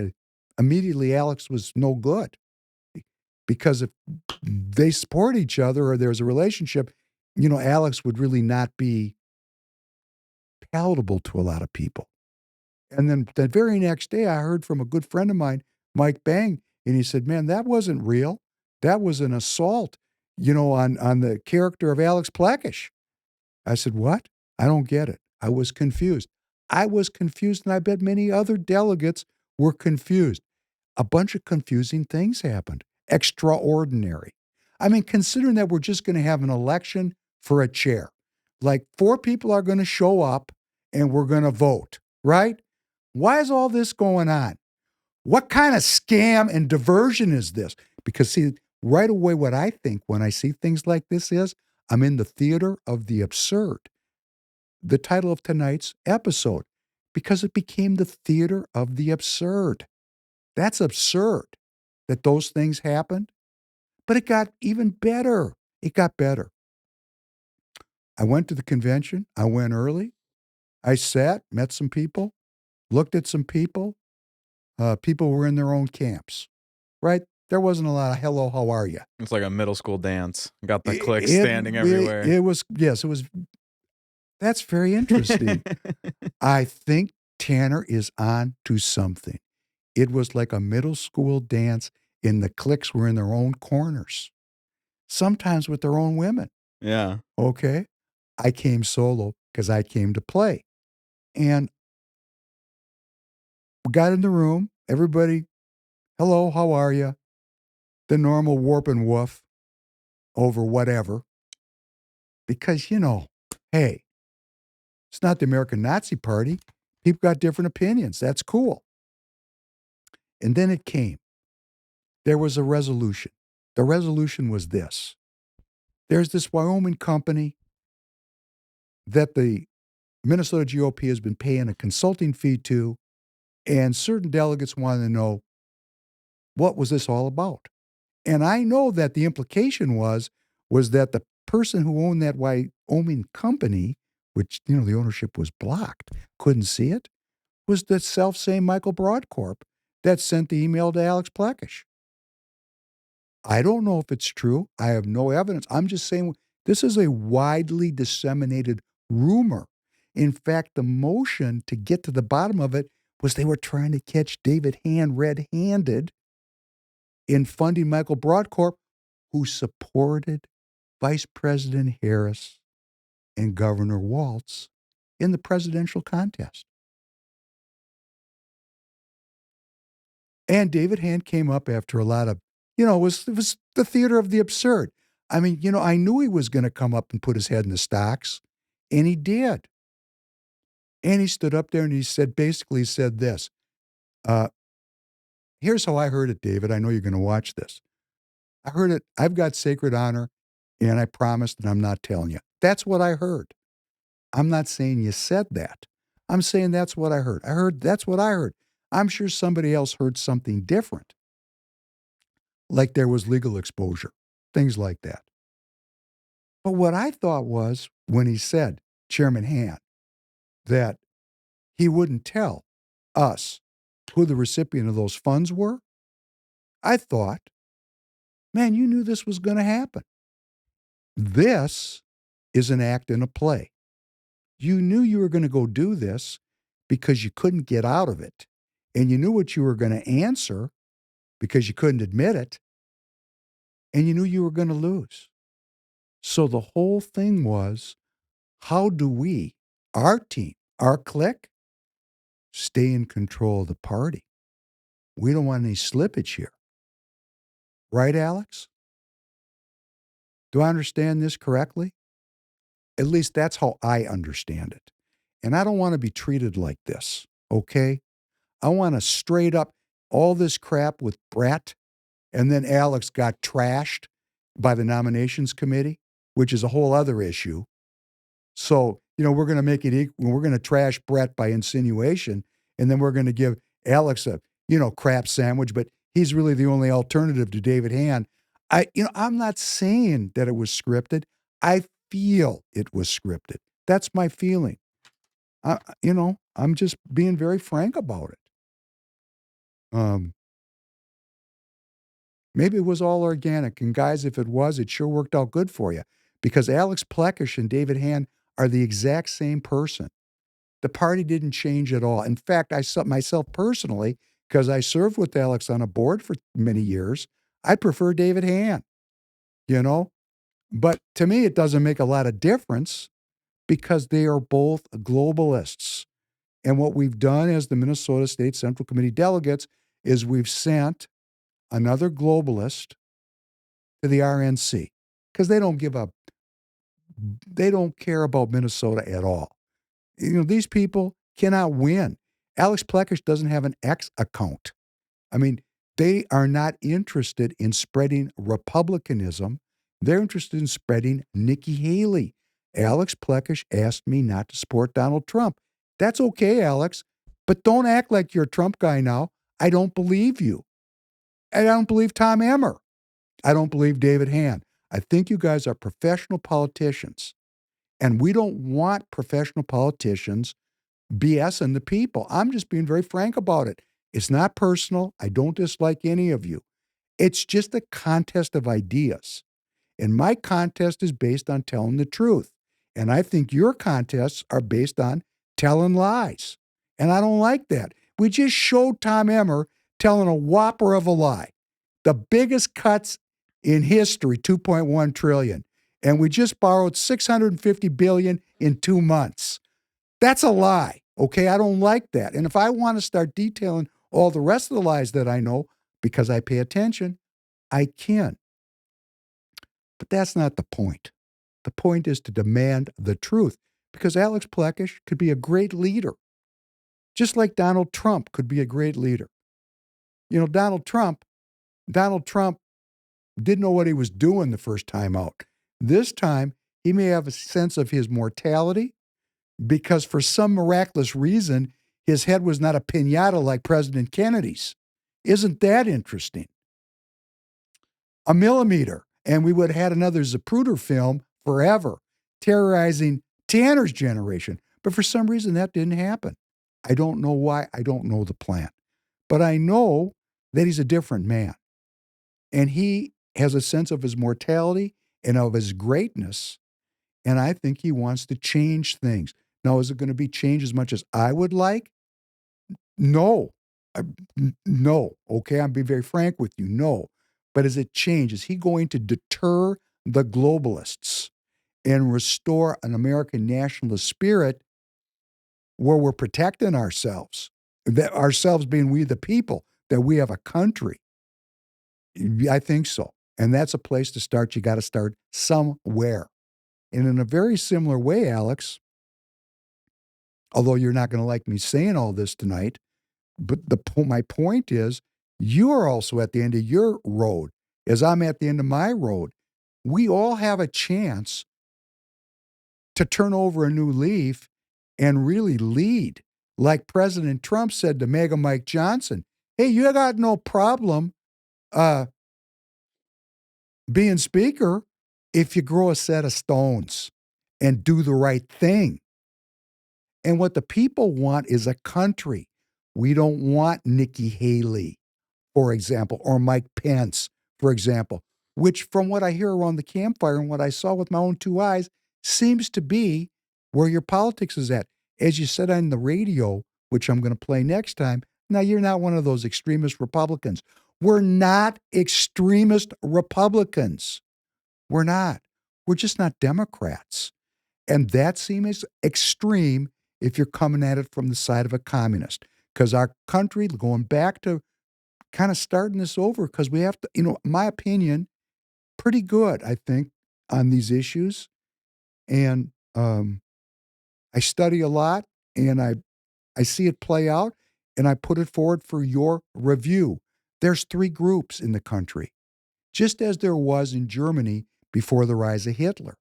[SPEAKER 1] immediately Alex was no good. Because if they support each other or there's a relationship, Alex would really not be palatable to a lot of people. And then the very next day, I heard from a good friend of mine, Mike Bang, and he said, man, that wasn't real. That was an assault, on the character of Alex Plekish. I said, what? I don't get it. I was confused. And I bet many other delegates were confused. A bunch of confusing things happened. Extraordinary. I mean, considering that we're just going to have an election for a chair, like 4 people are going to show up and we're going to vote, right? Why is all this going on? What kind of scam and diversion is this? Because see, right away, what I think when I see things like this is, I'm in the theater of the absurd. The title of tonight's episode, because it became the theater of the absurd. That's absurd that those things happened. But it got even better. It got better. I went to the convention. I went early. I sat, met some people, looked at some people. People were in their own camps, right? There wasn't a lot of hello, how are you?
[SPEAKER 4] It's like a middle school dance. Got the cliques standing everywhere.
[SPEAKER 1] It was. That's very interesting. I think Tanner is on to something. It was like a middle school dance, and the cliques were in their own corners, sometimes with their own women.
[SPEAKER 4] Yeah.
[SPEAKER 1] Okay. I came solo because I came to play. And we got in the room. Everybody, hello, how are you? The normal warp and woof over whatever. Because, hey, it's not the American Nazi Party. People got different opinions. That's cool. And then it came. There was a resolution. The resolution was this. There's this Wyoming company that the Minnesota GOP has been paying a consulting fee to, and certain delegates wanted to know, what was this all about? And I know that the implication was that the person who owned that Wyoming company, which, the ownership was blocked, couldn't see it, was the self-same Michael Rod Corp that sent the email to Alex Plekish. I don't know if it's true. I have no evidence. I'm just saying this is a widely disseminated rumor. In fact, the motion to get to the bottom of it was they were trying to catch David Hand red-handed in funding Michael Rod Corp, who supported Vice President Harris and Governor Walz in the presidential contest. And David Hand came up after a lot of, it was the theater of the absurd. I mean, I knew he was going to come up and put his head in the stocks, and he did. And he stood up there and he said this, here's how I heard it, David. I know you're going to watch this. I heard it. I've got sacred honor, and I promised that I'm not telling you. That's what I heard. I'm not saying you said that. I'm saying that's what I heard. That's what I heard. I'm sure somebody else heard something different, like there was legal exposure, things like that. But what I thought was when he said, Chairman Han, that he wouldn't tell us who the recipient of those funds were, I thought, man, you knew this was going to happen. This is an act and a play. You knew you were going to go do this because you couldn't get out of it. And you knew what you were going to answer because you couldn't admit it. And you knew you were going to lose. So the whole thing was, how do we, our team, our clique, stay in control of the party? We don't want any slippage here. Right, Alex? Do I understand this correctly? At least that's how I understand it. And I don't want to be treated like this, okay? I want to straight up all this crap with Brett, and then Alex got trashed by the nominations committee, which is a whole other issue. So, we're going to make it equal. We're going to trash Brett by insinuation, and then we're going to give Alex a, crap sandwich, but he's really the only alternative to David Han. I'm not saying that it was scripted. I feel it was scripted. That's my feeling. I'm just being very frank about it. Maybe it was all organic. And guys, if it was, it sure worked out good for you because Alex Plekish and David Han are the exact same person. The party didn't change at all. In fact, I saw myself personally, because I served with Alex on a board for many years, I prefer David Han, But to me, it doesn't make a lot of difference because they are both globalists. And what we've done as the Minnesota State Central Committee delegates is we've sent another globalist to the RNC because they don't care about Minnesota at all. These people cannot win. Alex Plekish doesn't have an X account. I mean, they are not interested in spreading Republicanism. They're interested in spreading Nikki Haley. Alex Plekish asked me not to support Donald Trump. That's okay, Alex, but don't act like you're a Trump guy now. I don't believe you. And I don't believe Tom Emmer. I don't believe David Han. I think you guys are professional politicians. And we don't want professional politicians BSing the people. I'm just being very frank about it. It's not personal. I don't dislike any of you. It's just a contest of ideas. And my contest is based on telling the truth. And I think your contests are based on telling lies. And I don't like that. We just showed Tom Emmer telling a whopper of a lie. The biggest cuts in history, 2.1 trillion. And we just borrowed 650 billion in 2 months. That's a lie. Okay, I don't like that. And if I want to start detailing all the rest of the lies that I know because I pay attention, I can. But that's not the point. The point is to demand the truth because Alex Plekish could be a great leader, just like Donald Trump could be a great leader. Donald Trump didn't know what he was doing the first time out. This time, he may have a sense of his mortality because for some miraculous reason, his head was not a piñata like President Kennedy's. Isn't that interesting? A millimeter, and we would have had another Zapruder film forever, terrorizing Tanner's generation. But for some reason, that didn't happen. I don't know why. I don't know the plan. But I know that he's a different man. And he has a sense of his mortality and of his greatness. And I think he wants to change things. Now, is it going to be changed as much as I would like? No. No. Okay, I'm being very frank with you. No. But as it changes, is he going to deter the globalists and restore an American nationalist spirit where we're protecting ourselves, that ourselves being we the people, that we have a country? I think so. And that's a place to start. You got to start somewhere. And in a very similar way, Alex, although you're not going to like me saying all this tonight, but my point is, you are also at the end of your road, as I'm at the end of my road. We all have a chance to turn over a new leaf and really lead. Like President Trump said to Mega Mike Johnson, hey, you got no problem being speaker if you grow a set of stones and do the right thing. And what the people want is a country. We don't want Nikki Haley, for example, or Mike Pence, for example, which from what I hear around the campfire and what I saw with my own two eyes seems to be where your politics is at. As you said on the radio, which I'm going to play next time, now you're not one of those extremist Republicans. We're not extremist Republicans. We're not. We're just not Democrats. And that seems extreme if you're coming at it from the side of a communist. Because our country, going back to kind of starting this over, because we have to, my opinion, pretty good, I think, on these issues. And I study a lot, and I see it play out, and I put it forward for your review. There's 3 groups in the country, just as there was in Germany before the rise of Hitler.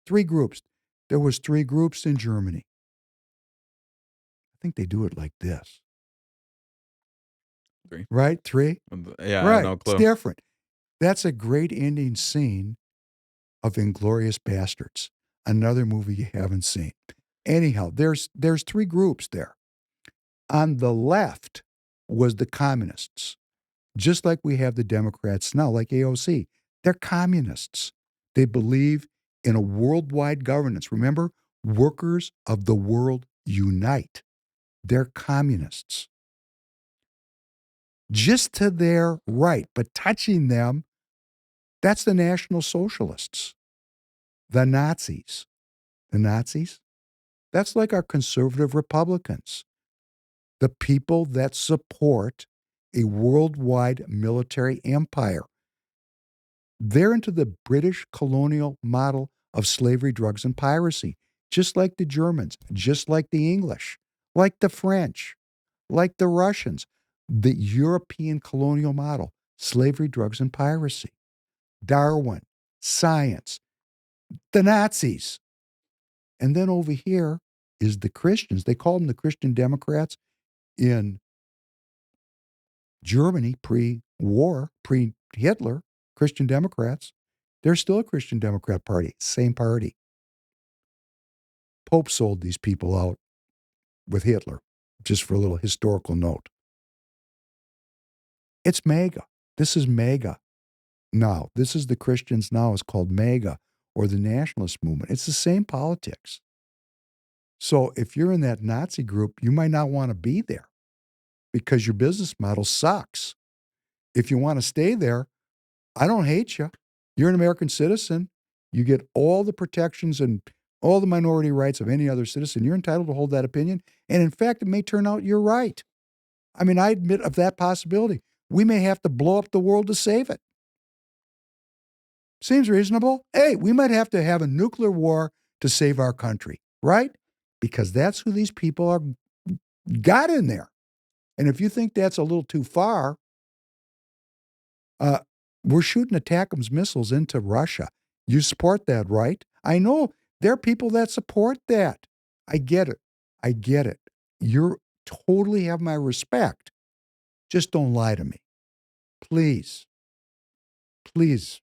[SPEAKER 1] 3 groups. There was 3 groups in Germany. I think they do it like this.
[SPEAKER 4] 3.
[SPEAKER 1] Right? 3?
[SPEAKER 4] Yeah,
[SPEAKER 1] right.
[SPEAKER 4] no clue.
[SPEAKER 1] It's different. That's a great ending scene of Inglourious Bastards, another movie you haven't seen. Anyhow, there's 3 groups there. On the left was the communists, just like we have the Democrats now, like AOC. They're communists. They believe in a worldwide governance. Remember, workers of the world unite. They're communists. Just to their right, but touching them, that's the National Socialists, the Nazis. The Nazis? That's like our conservative Republicans, the people that support a worldwide military empire. They're into the British colonial model of slavery, drugs, and piracy, just like the Germans, just like the English, like the French, like the Russians, the European colonial model, slavery, drugs, and piracy. Darwin, science, the Nazis. And then over here is the Christians. They called them the Christian Democrats in Germany pre-war, pre-Hitler, Christian Democrats. They're still a Christian Democrat party, same party. Pope sold these people out with Hitler, just for a little historical note. It's MAGA. This is MAGA. Now, this is the Christians now. It's called MAGA, or the Nationalist Movement. It's the same politics. So if you're in that Nazi group, you might not want to be there because your business model sucks. If you want to stay there, I don't hate you. You're an American citizen. You get all the protections and all the minority rights of any other citizen. You're entitled to hold that opinion. And in fact, it may turn out you're right. I mean, I admit of that possibility. We may have to blow up the world to save it. Seems reasonable. Hey, we might have to have a nuclear war to save our country, right? Because that's who these people are got in there. And if you think that's a little too far, we're shooting ATACMS missiles into Russia. You support that, right? I know there are people that support that. I get it. I get it. You totally have my respect. Just don't lie to me. Please. Please.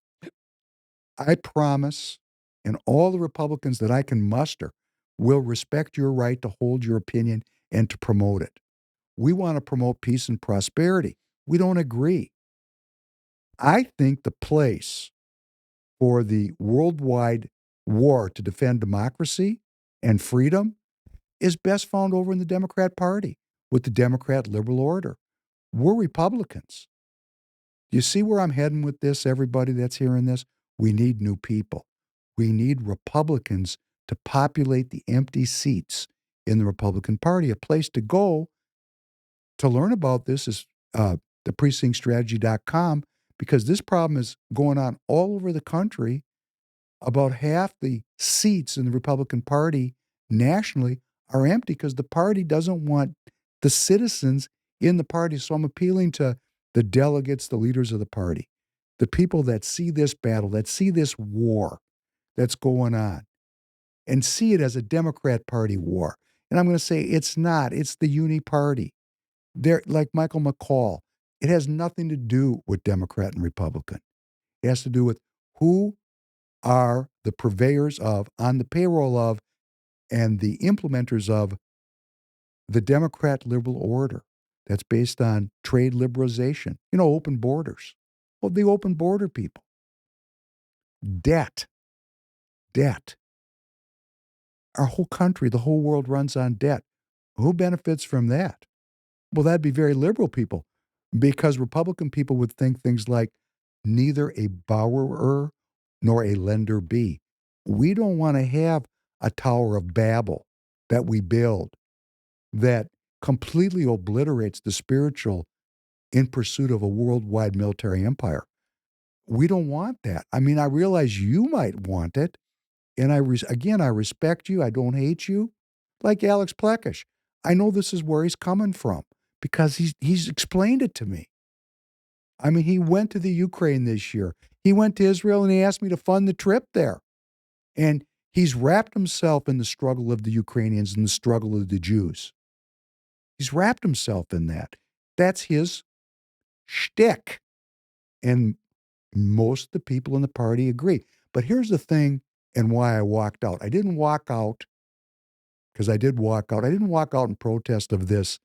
[SPEAKER 1] I promise, and all the Republicans that I can muster will respect your right to hold your opinion and to promote it. We want to promote peace and prosperity. We don't agree. I think the place for the worldwide war to defend democracy and freedom is best found over in the Democrat Party with the Democrat liberal order. We're Republicans. You see where I'm heading with this, everybody that's hearing this? We need new people. We need Republicans to populate the empty seats in the Republican Party. A place to go to learn about this is theprecintstrategy.com, because this problem is going on all over the country. About half the seats in the Republican Party nationally are empty because the party doesn't want the citizens in the party. So I'm appealing to the delegates, the leaders of the party, the people that see this battle, that see this war that's going on, and see it as a Democrat Party war. And I'm going to say it's not. It's the uni party. They're like Michael McCall. It has nothing to do with Democrat and Republican. It has to do with who are the purveyors of, on the payroll of, and the implementers of the Democrat liberal order that's based on trade liberalization, open borders. Well, the open border people. Debt. Debt. Our whole country, the whole world runs on debt. Who benefits from that? Well, that'd be very liberal people, because Republican people would think things like neither a borrower nor a lender be. We don't want to have a Tower of Babel that we build that completely obliterates the spiritual in pursuit of a worldwide military empire. We don't want that. I mean, I realize you might want it. And I respect you. I don't hate you. Like Alex Plekish. I know this is where he's coming from because he's explained it to me. I mean, he went to the Ukraine this year. He went to Israel and he asked me to fund the trip there. And he's wrapped himself in the struggle of the Ukrainians and the struggle of the Jews. He's wrapped himself in that. That's his shtick. And most of the people in the party agree. But here's the thing and why I walked out. I didn't walk out because I did walk out. I didn't walk out in protest of this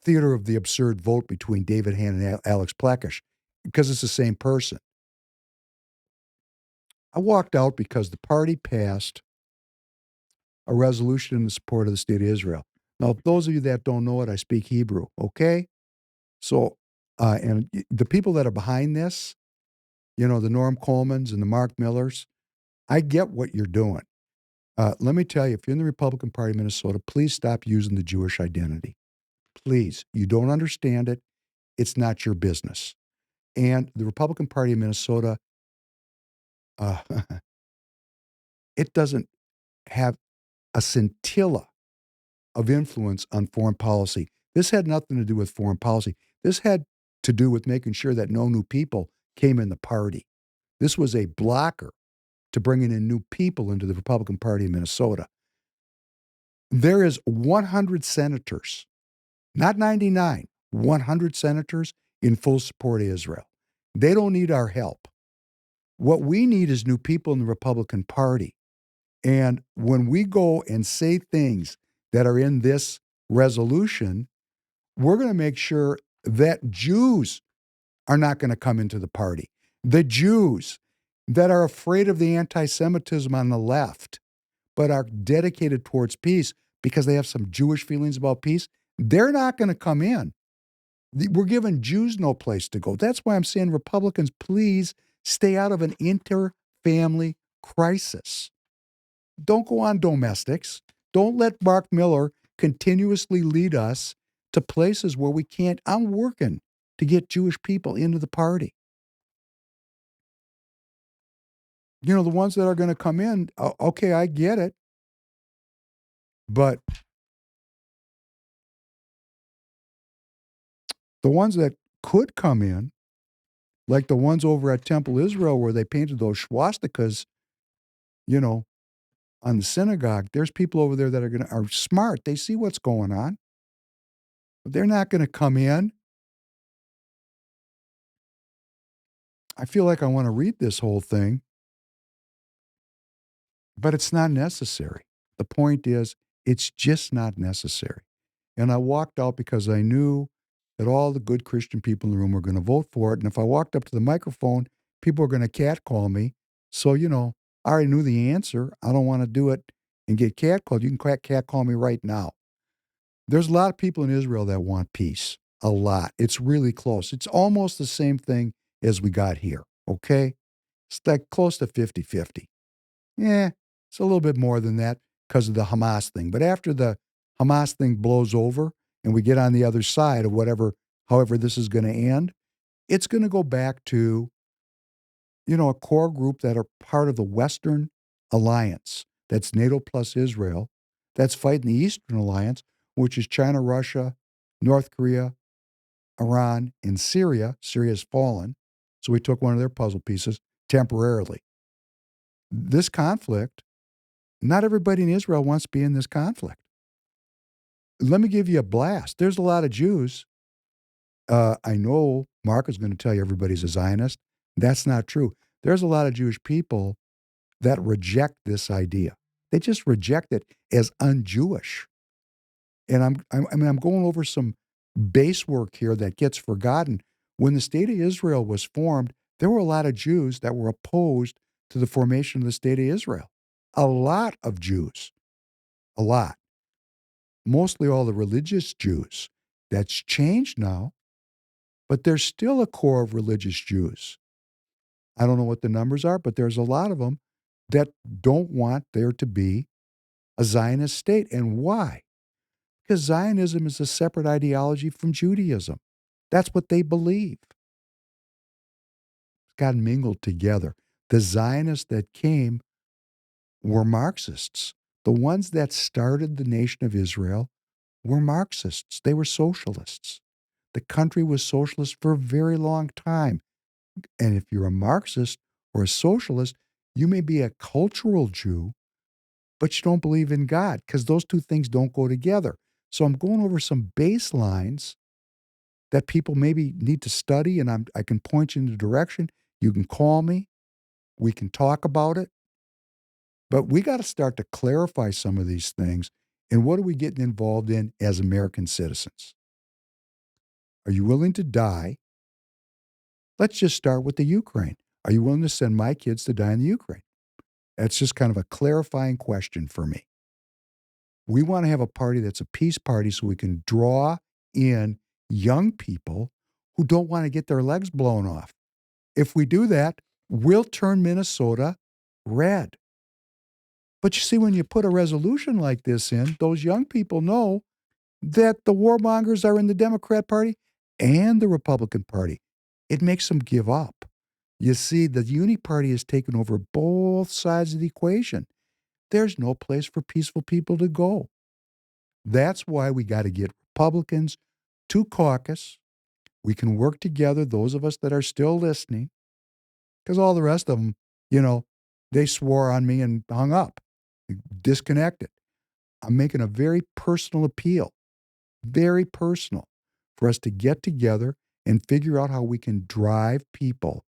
[SPEAKER 1] theater of the absurd vote between David Hand and Alex Plekish because it's the same person. I walked out because the party passed a resolution in the support of the state of Israel. Now, those of you that don't know it, I speak Hebrew, okay? So, and the people that are behind this, the Norm Colemans and the Mark Millers, I get what you're doing. Let me tell you, if you're in the Republican Party of Minnesota, please stop using the Jewish identity. Please. You don't understand it. It's not your business. And the Republican Party of Minnesota, it doesn't have a scintilla of influence on foreign policy. This had nothing to do with foreign policy. This had to do with making sure that no new people came in the party. This was a blocker to bringing in new people into the Republican Party of Minnesota. There is 100 senators, not 99, 100 senators in full support of Israel. They don't need our help. What we need is new people in the Republican Party. And when we go and say things that are in this resolution, we're going to make sure that Jews are not going to come into the party. The Jews that are afraid of the anti-Semitism on the left, but are dedicated towards peace because they have some Jewish feelings about peace, they're not going to come in. We're giving Jews no place to go. That's why I'm saying, Republicans, please stay out of an inter-family crisis. Don't go on domestics. Don't let Mark Miller continuously lead us to places where we can't. I'm working to get Jewish people into the party. The ones that are going to come in, okay, I get it. But the ones that could come in, like the ones over at Temple Israel where they painted those swastikas, on the synagogue, there's people over there that are smart. They see what's going on. But they're not going to come in. I feel like I want to read this whole thing, but it's not necessary. The point is, it's just not necessary. And I walked out because I knew that all the good Christian people in the room were going to vote for it. And if I walked up to the microphone, people were going to catcall me. So, I already knew the answer. I don't want to do it and get catcalled. You can catcall me right now. There's a lot of people in Israel that want peace. A lot. It's really close. It's almost the same thing as we got here. Okay? It's like close to 50-50. Yeah, it's a little bit more than that because of the Hamas thing. But after the Hamas thing blows over and we get on the other side of however this is going to end, it's going to go back to, a core group that are part of the Western Alliance. That's NATO plus Israel. That's fighting the Eastern Alliance, which is China, Russia, North Korea, Iran, and Syria. Syria's fallen. So we took one of their puzzle pieces temporarily. This conflict, not everybody in Israel wants to be in this conflict. let me give you a blast. There's a lot of Jews. I know Mark is going to tell you everybody's a Zionist. That's not true. There's a lot of Jewish people that reject this idea. They just reject it as un-Jewish. And I'm going over some base work here that gets forgotten. When the state of Israel was formed, there were a lot of Jews that were opposed to the formation of the state of Israel. A lot of Jews. A lot. Mostly all the religious Jews. That's changed now, but there's still a core of religious Jews. I don't know what the numbers are, but there's a lot of them that don't want there to be a Zionist state. And why? Because Zionism is a separate ideology from Judaism. That's what they believe. It's got mingled together. The Zionists that came were Marxists. The ones that started the nation of Israel were Marxists. They were socialists. The country was socialist for a very long time. And if you're a Marxist or a socialist, you may be a cultural Jew, but you don't believe in God, because those two things don't go together. So I'm going over some baselines that people maybe need to study, and I can point you in the direction. You can call me. We can talk about it. But we got to start to clarify some of these things. And what are we getting involved in as American citizens? Are you willing to die? Let's just start with the Ukraine. Are you willing to send my kids to die in the Ukraine? That's just kind of a clarifying question for me. We want to have a party that's a peace party so we can draw in young people who don't want to get their legs blown off. If we do that, we'll turn Minnesota red. But you see, when you put a resolution like this in, those young people know that the warmongers are in the Democrat Party and the Republican Party. It makes them give up. You see, the Uni Party has taken over both sides of the equation. There's no place for peaceful people to go. That's why we got to get Republicans to caucus. We can work together, those of us that are still listening, because all the rest of them, they swore on me and hung up, disconnected. I'm making a very personal appeal, very personal, for us to get together and figure out how we can drive people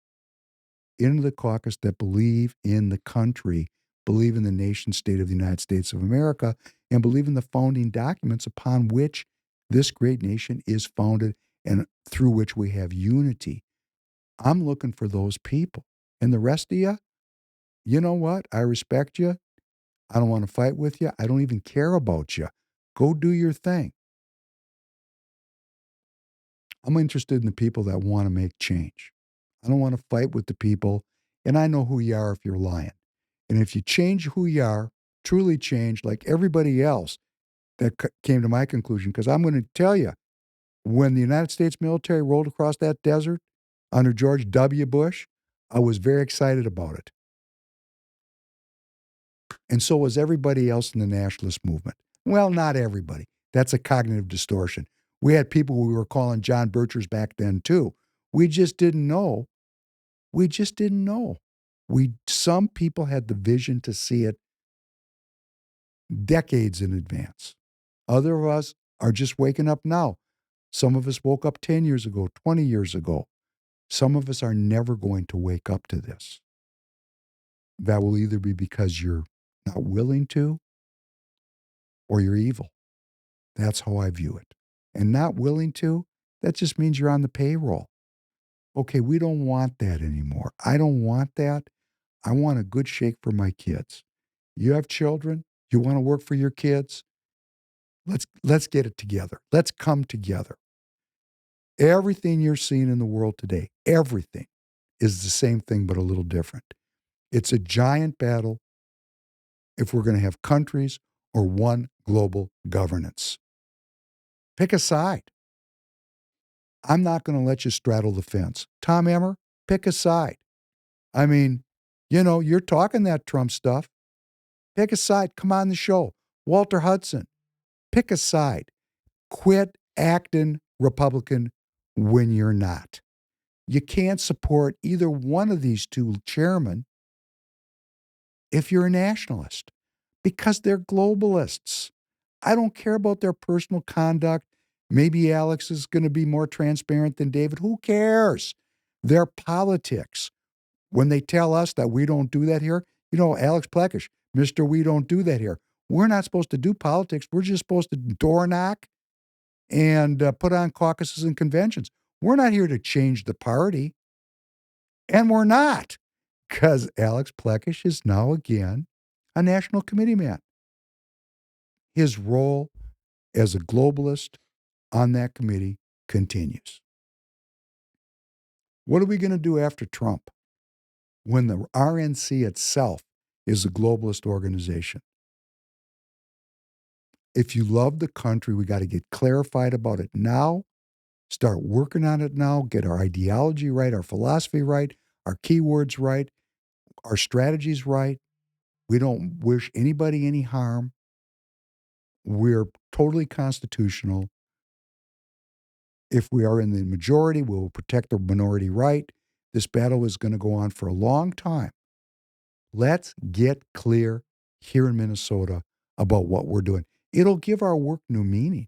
[SPEAKER 1] into the caucus that believe in the country, believe in the nation state of the United States of America, and believe in the founding documents upon which this great nation is founded and through which we have unity. I'm looking for those people. And the rest of you, you know what? I respect you. I don't want to fight with you. I don't even care about you. Go do your thing. I'm interested in the people that want to make change. I don't want to fight with the people, and I know who you are if you're lying. And if you change who you are, truly change like everybody else that came to my conclusion, because I'm going to tell you, when the United States military rolled across that desert under George W. Bush, I was very excited about it. And so was everybody else in the nationalist movement. Well, not everybody. That's a cognitive distortion. We had people we were calling John Birchers back then too. We just didn't know. We just didn't know. Some people had the vision to see it decades in advance. Other of us are just waking up now. Some of us woke up 10 years ago, 20 years ago. Some of us are never going to wake up to this. That will either be because you're not willing to or you're evil. That's how I view it. And not willing to, that just means you're on the payroll. Okay, we don't want that anymore. I don't want that. I want a good shake for my kids. You have children, you want to work for your kids? Let's get it together. Let's come together. Everything you're seeing in the world today, everything is the same thing but a little different. It's a giant battle if we're going to have countries or one global governance. Pick a side. I'm not going to let you straddle the fence. Tom Emmer, pick a side. I mean, you're talking that Trump stuff. Pick a side. Come on the show. Walter Hudson, pick a side. Quit acting Republican when you're not. You can't support either one of these two chairmen if you're a nationalist because they're globalists. I don't care about their personal conduct. Maybe Alex is going to be more transparent than David. Who cares? Their politics. When they tell us that we don't do that here, Alex Plekish, Mr. We don't do that here. We're not supposed to do politics. We're just supposed to door knock and put on caucuses and conventions. We're not here to change the party. And we're not, because Alex Plekish is now again a national committee man. His role as a globalist on that committee continues. What are we going to do after Trump when the RNC itself is a globalist organization? If you love the country, we got to get clarified about it now, start working on it now, get our ideology right, our philosophy right, our keywords right, our strategies right. We don't wish anybody any harm. We're totally constitutional. If we are in the majority, we will protect the minority right. This battle is going to go on for a long time. Let's get clear here in Minnesota about what we're doing. It'll give our work new meaning.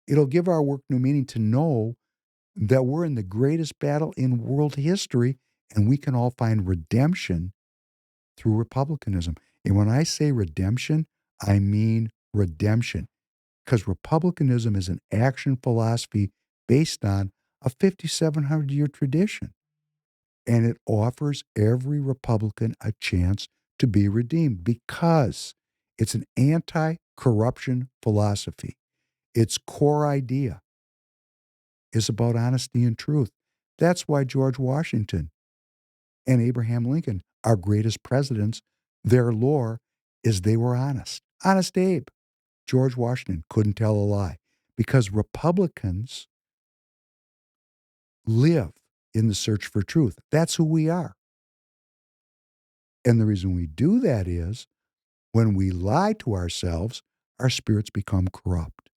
[SPEAKER 1] It'll give our work new meaning to know that we're in the greatest battle in world history, and we can all find redemption through republicanism. And when I say redemption, I mean redemption, because republicanism is an action philosophy based on a 5,700-year tradition. And it offers every Republican a chance to be redeemed because it's an anti-corruption philosophy. Its core idea is about honesty and truth. That's why George Washington and Abraham Lincoln, our greatest presidents, their lore is they were honest. Honest Abe. George Washington couldn't tell a lie because Republicans live in the search for truth. That's who we are. And the reason we do that is when we lie to ourselves, our spirits become corrupt.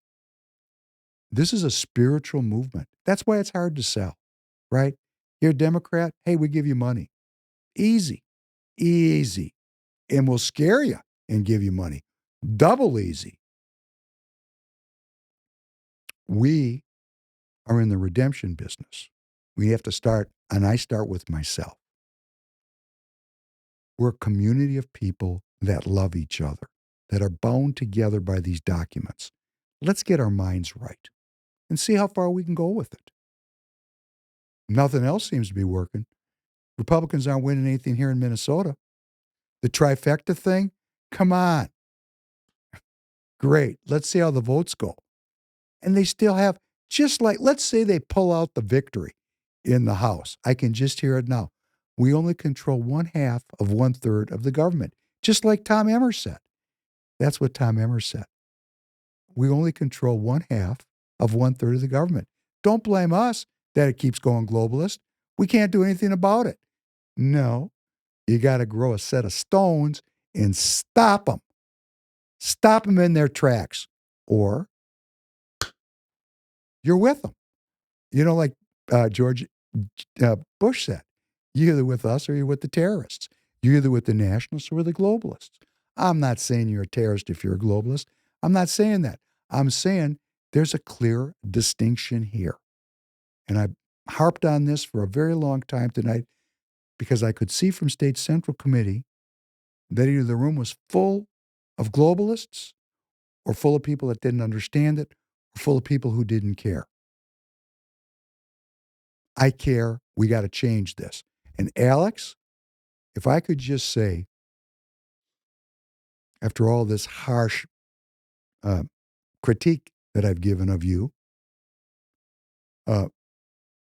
[SPEAKER 1] This is a spiritual movement. That's why it's hard to sell, right? You're a Democrat? Hey, we give you money. Easy. Easy. And we'll scare you and give you money. Double easy. We are in the redemption business. We have to start, and I start with myself. We're a community of people that love each other, that are bound together by these documents. Let's get our minds right and see how far we can go with it. Nothing else seems to be working. Republicans aren't winning anything here in Minnesota. The trifecta thing? Come on. Great. Let's see how the votes go. And they still have, just like, let's say they pull out the victory in the House. I can just hear it now. We only control 1/2 of 1/3 of the government, just like Tom Emmer said. That's what Tom Emmer said. We only control 1/2 of 1/3 of the government. Don't blame us that it keeps going globalist. We can't do anything about it. No, you got to grow a set of stones and stop them. Stop them in their tracks, or you're with them. Like George Bush said, you're either with us or you're with the terrorists. You're either with the nationalists or with the globalists. I'm not saying you're a terrorist if you're a globalist. I'm not saying that. I'm saying there's a clear distinction here. And I harped on this for a very long time tonight because I could see from State Central Committee that either the room was full of globalists or full of people that didn't understand it or full of people who didn't care. I care. We got to change this. And Alex, if I could just say, after all this harsh critique that I've given of you,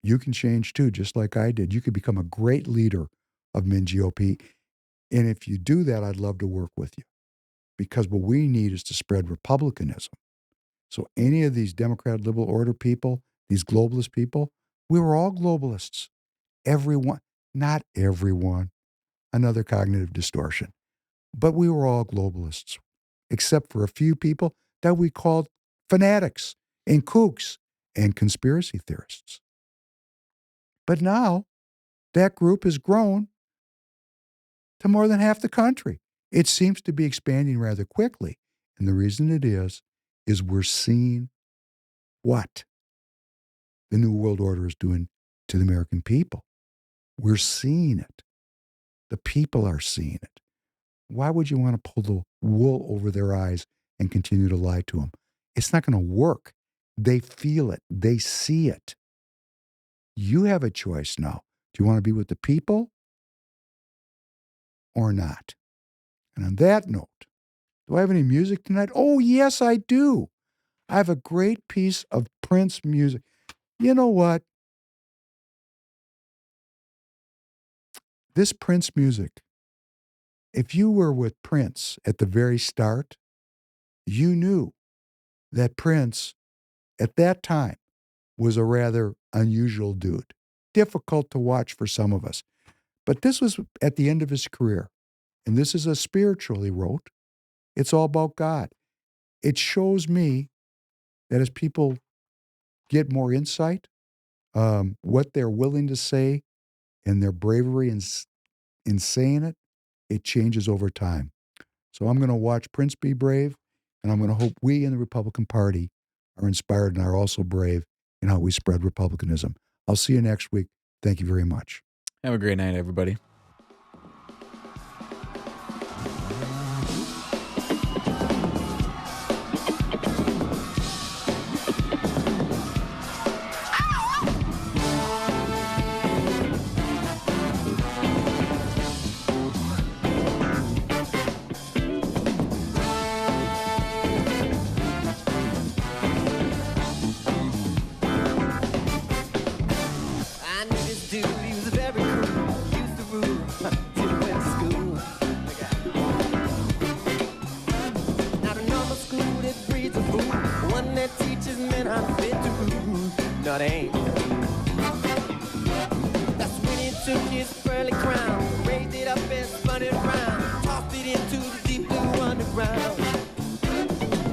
[SPEAKER 1] you can change too, just like I did. You could become a great leader of MnGOP. And if you do that, I'd love to work with you. Because what we need is to spread republicanism. So any of these Democrat liberal order people, these globalist people, we were all globalists. Everyone, not everyone, another cognitive distortion. But we were all globalists, except for a few people that we called fanatics and kooks and conspiracy theorists. But now that group has grown to more than half the country. It seems to be expanding rather quickly. And the reason it is we're seeing what the New World Order is doing to the American people. We're seeing it. The people are seeing it. Why would you want to pull the wool over their eyes and continue to lie to them? It's not going to work. They feel it. They see it. You have a choice now. Do you want to be with the people or not? And on that note, do I have any music tonight? Oh, yes, I do. I have a great piece of Prince music. You know what? This Prince music, if you were with Prince at the very start, you knew that Prince, at that time, was a rather unusual dude. Difficult to watch for some of us. But this was at the end of his career. And this is a spiritual he wrote. It's all about God. It shows me that as people get more insight, what they're willing to say and their bravery in saying it, it changes over time. So I'm going to watch Prince be brave, and I'm going to hope we in the Republican Party are inspired and are also brave in how we spread republicanism. I'll see you next week. Thank you very much.
[SPEAKER 4] Have a great night, everybody.
[SPEAKER 10] Not ain't. That's when he took his pearly crown, raised it up and spun it around, tossed it into the deep blue underground.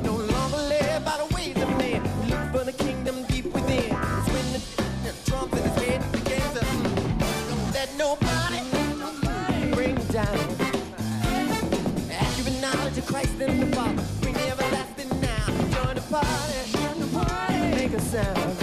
[SPEAKER 10] No longer led by the ways of man, look for the kingdom deep within. It's when the drums in his head began to don't let nobody bring down. Accurate knowledge of Christ and the Father, bring the everlasting now. Join the party, make a sound.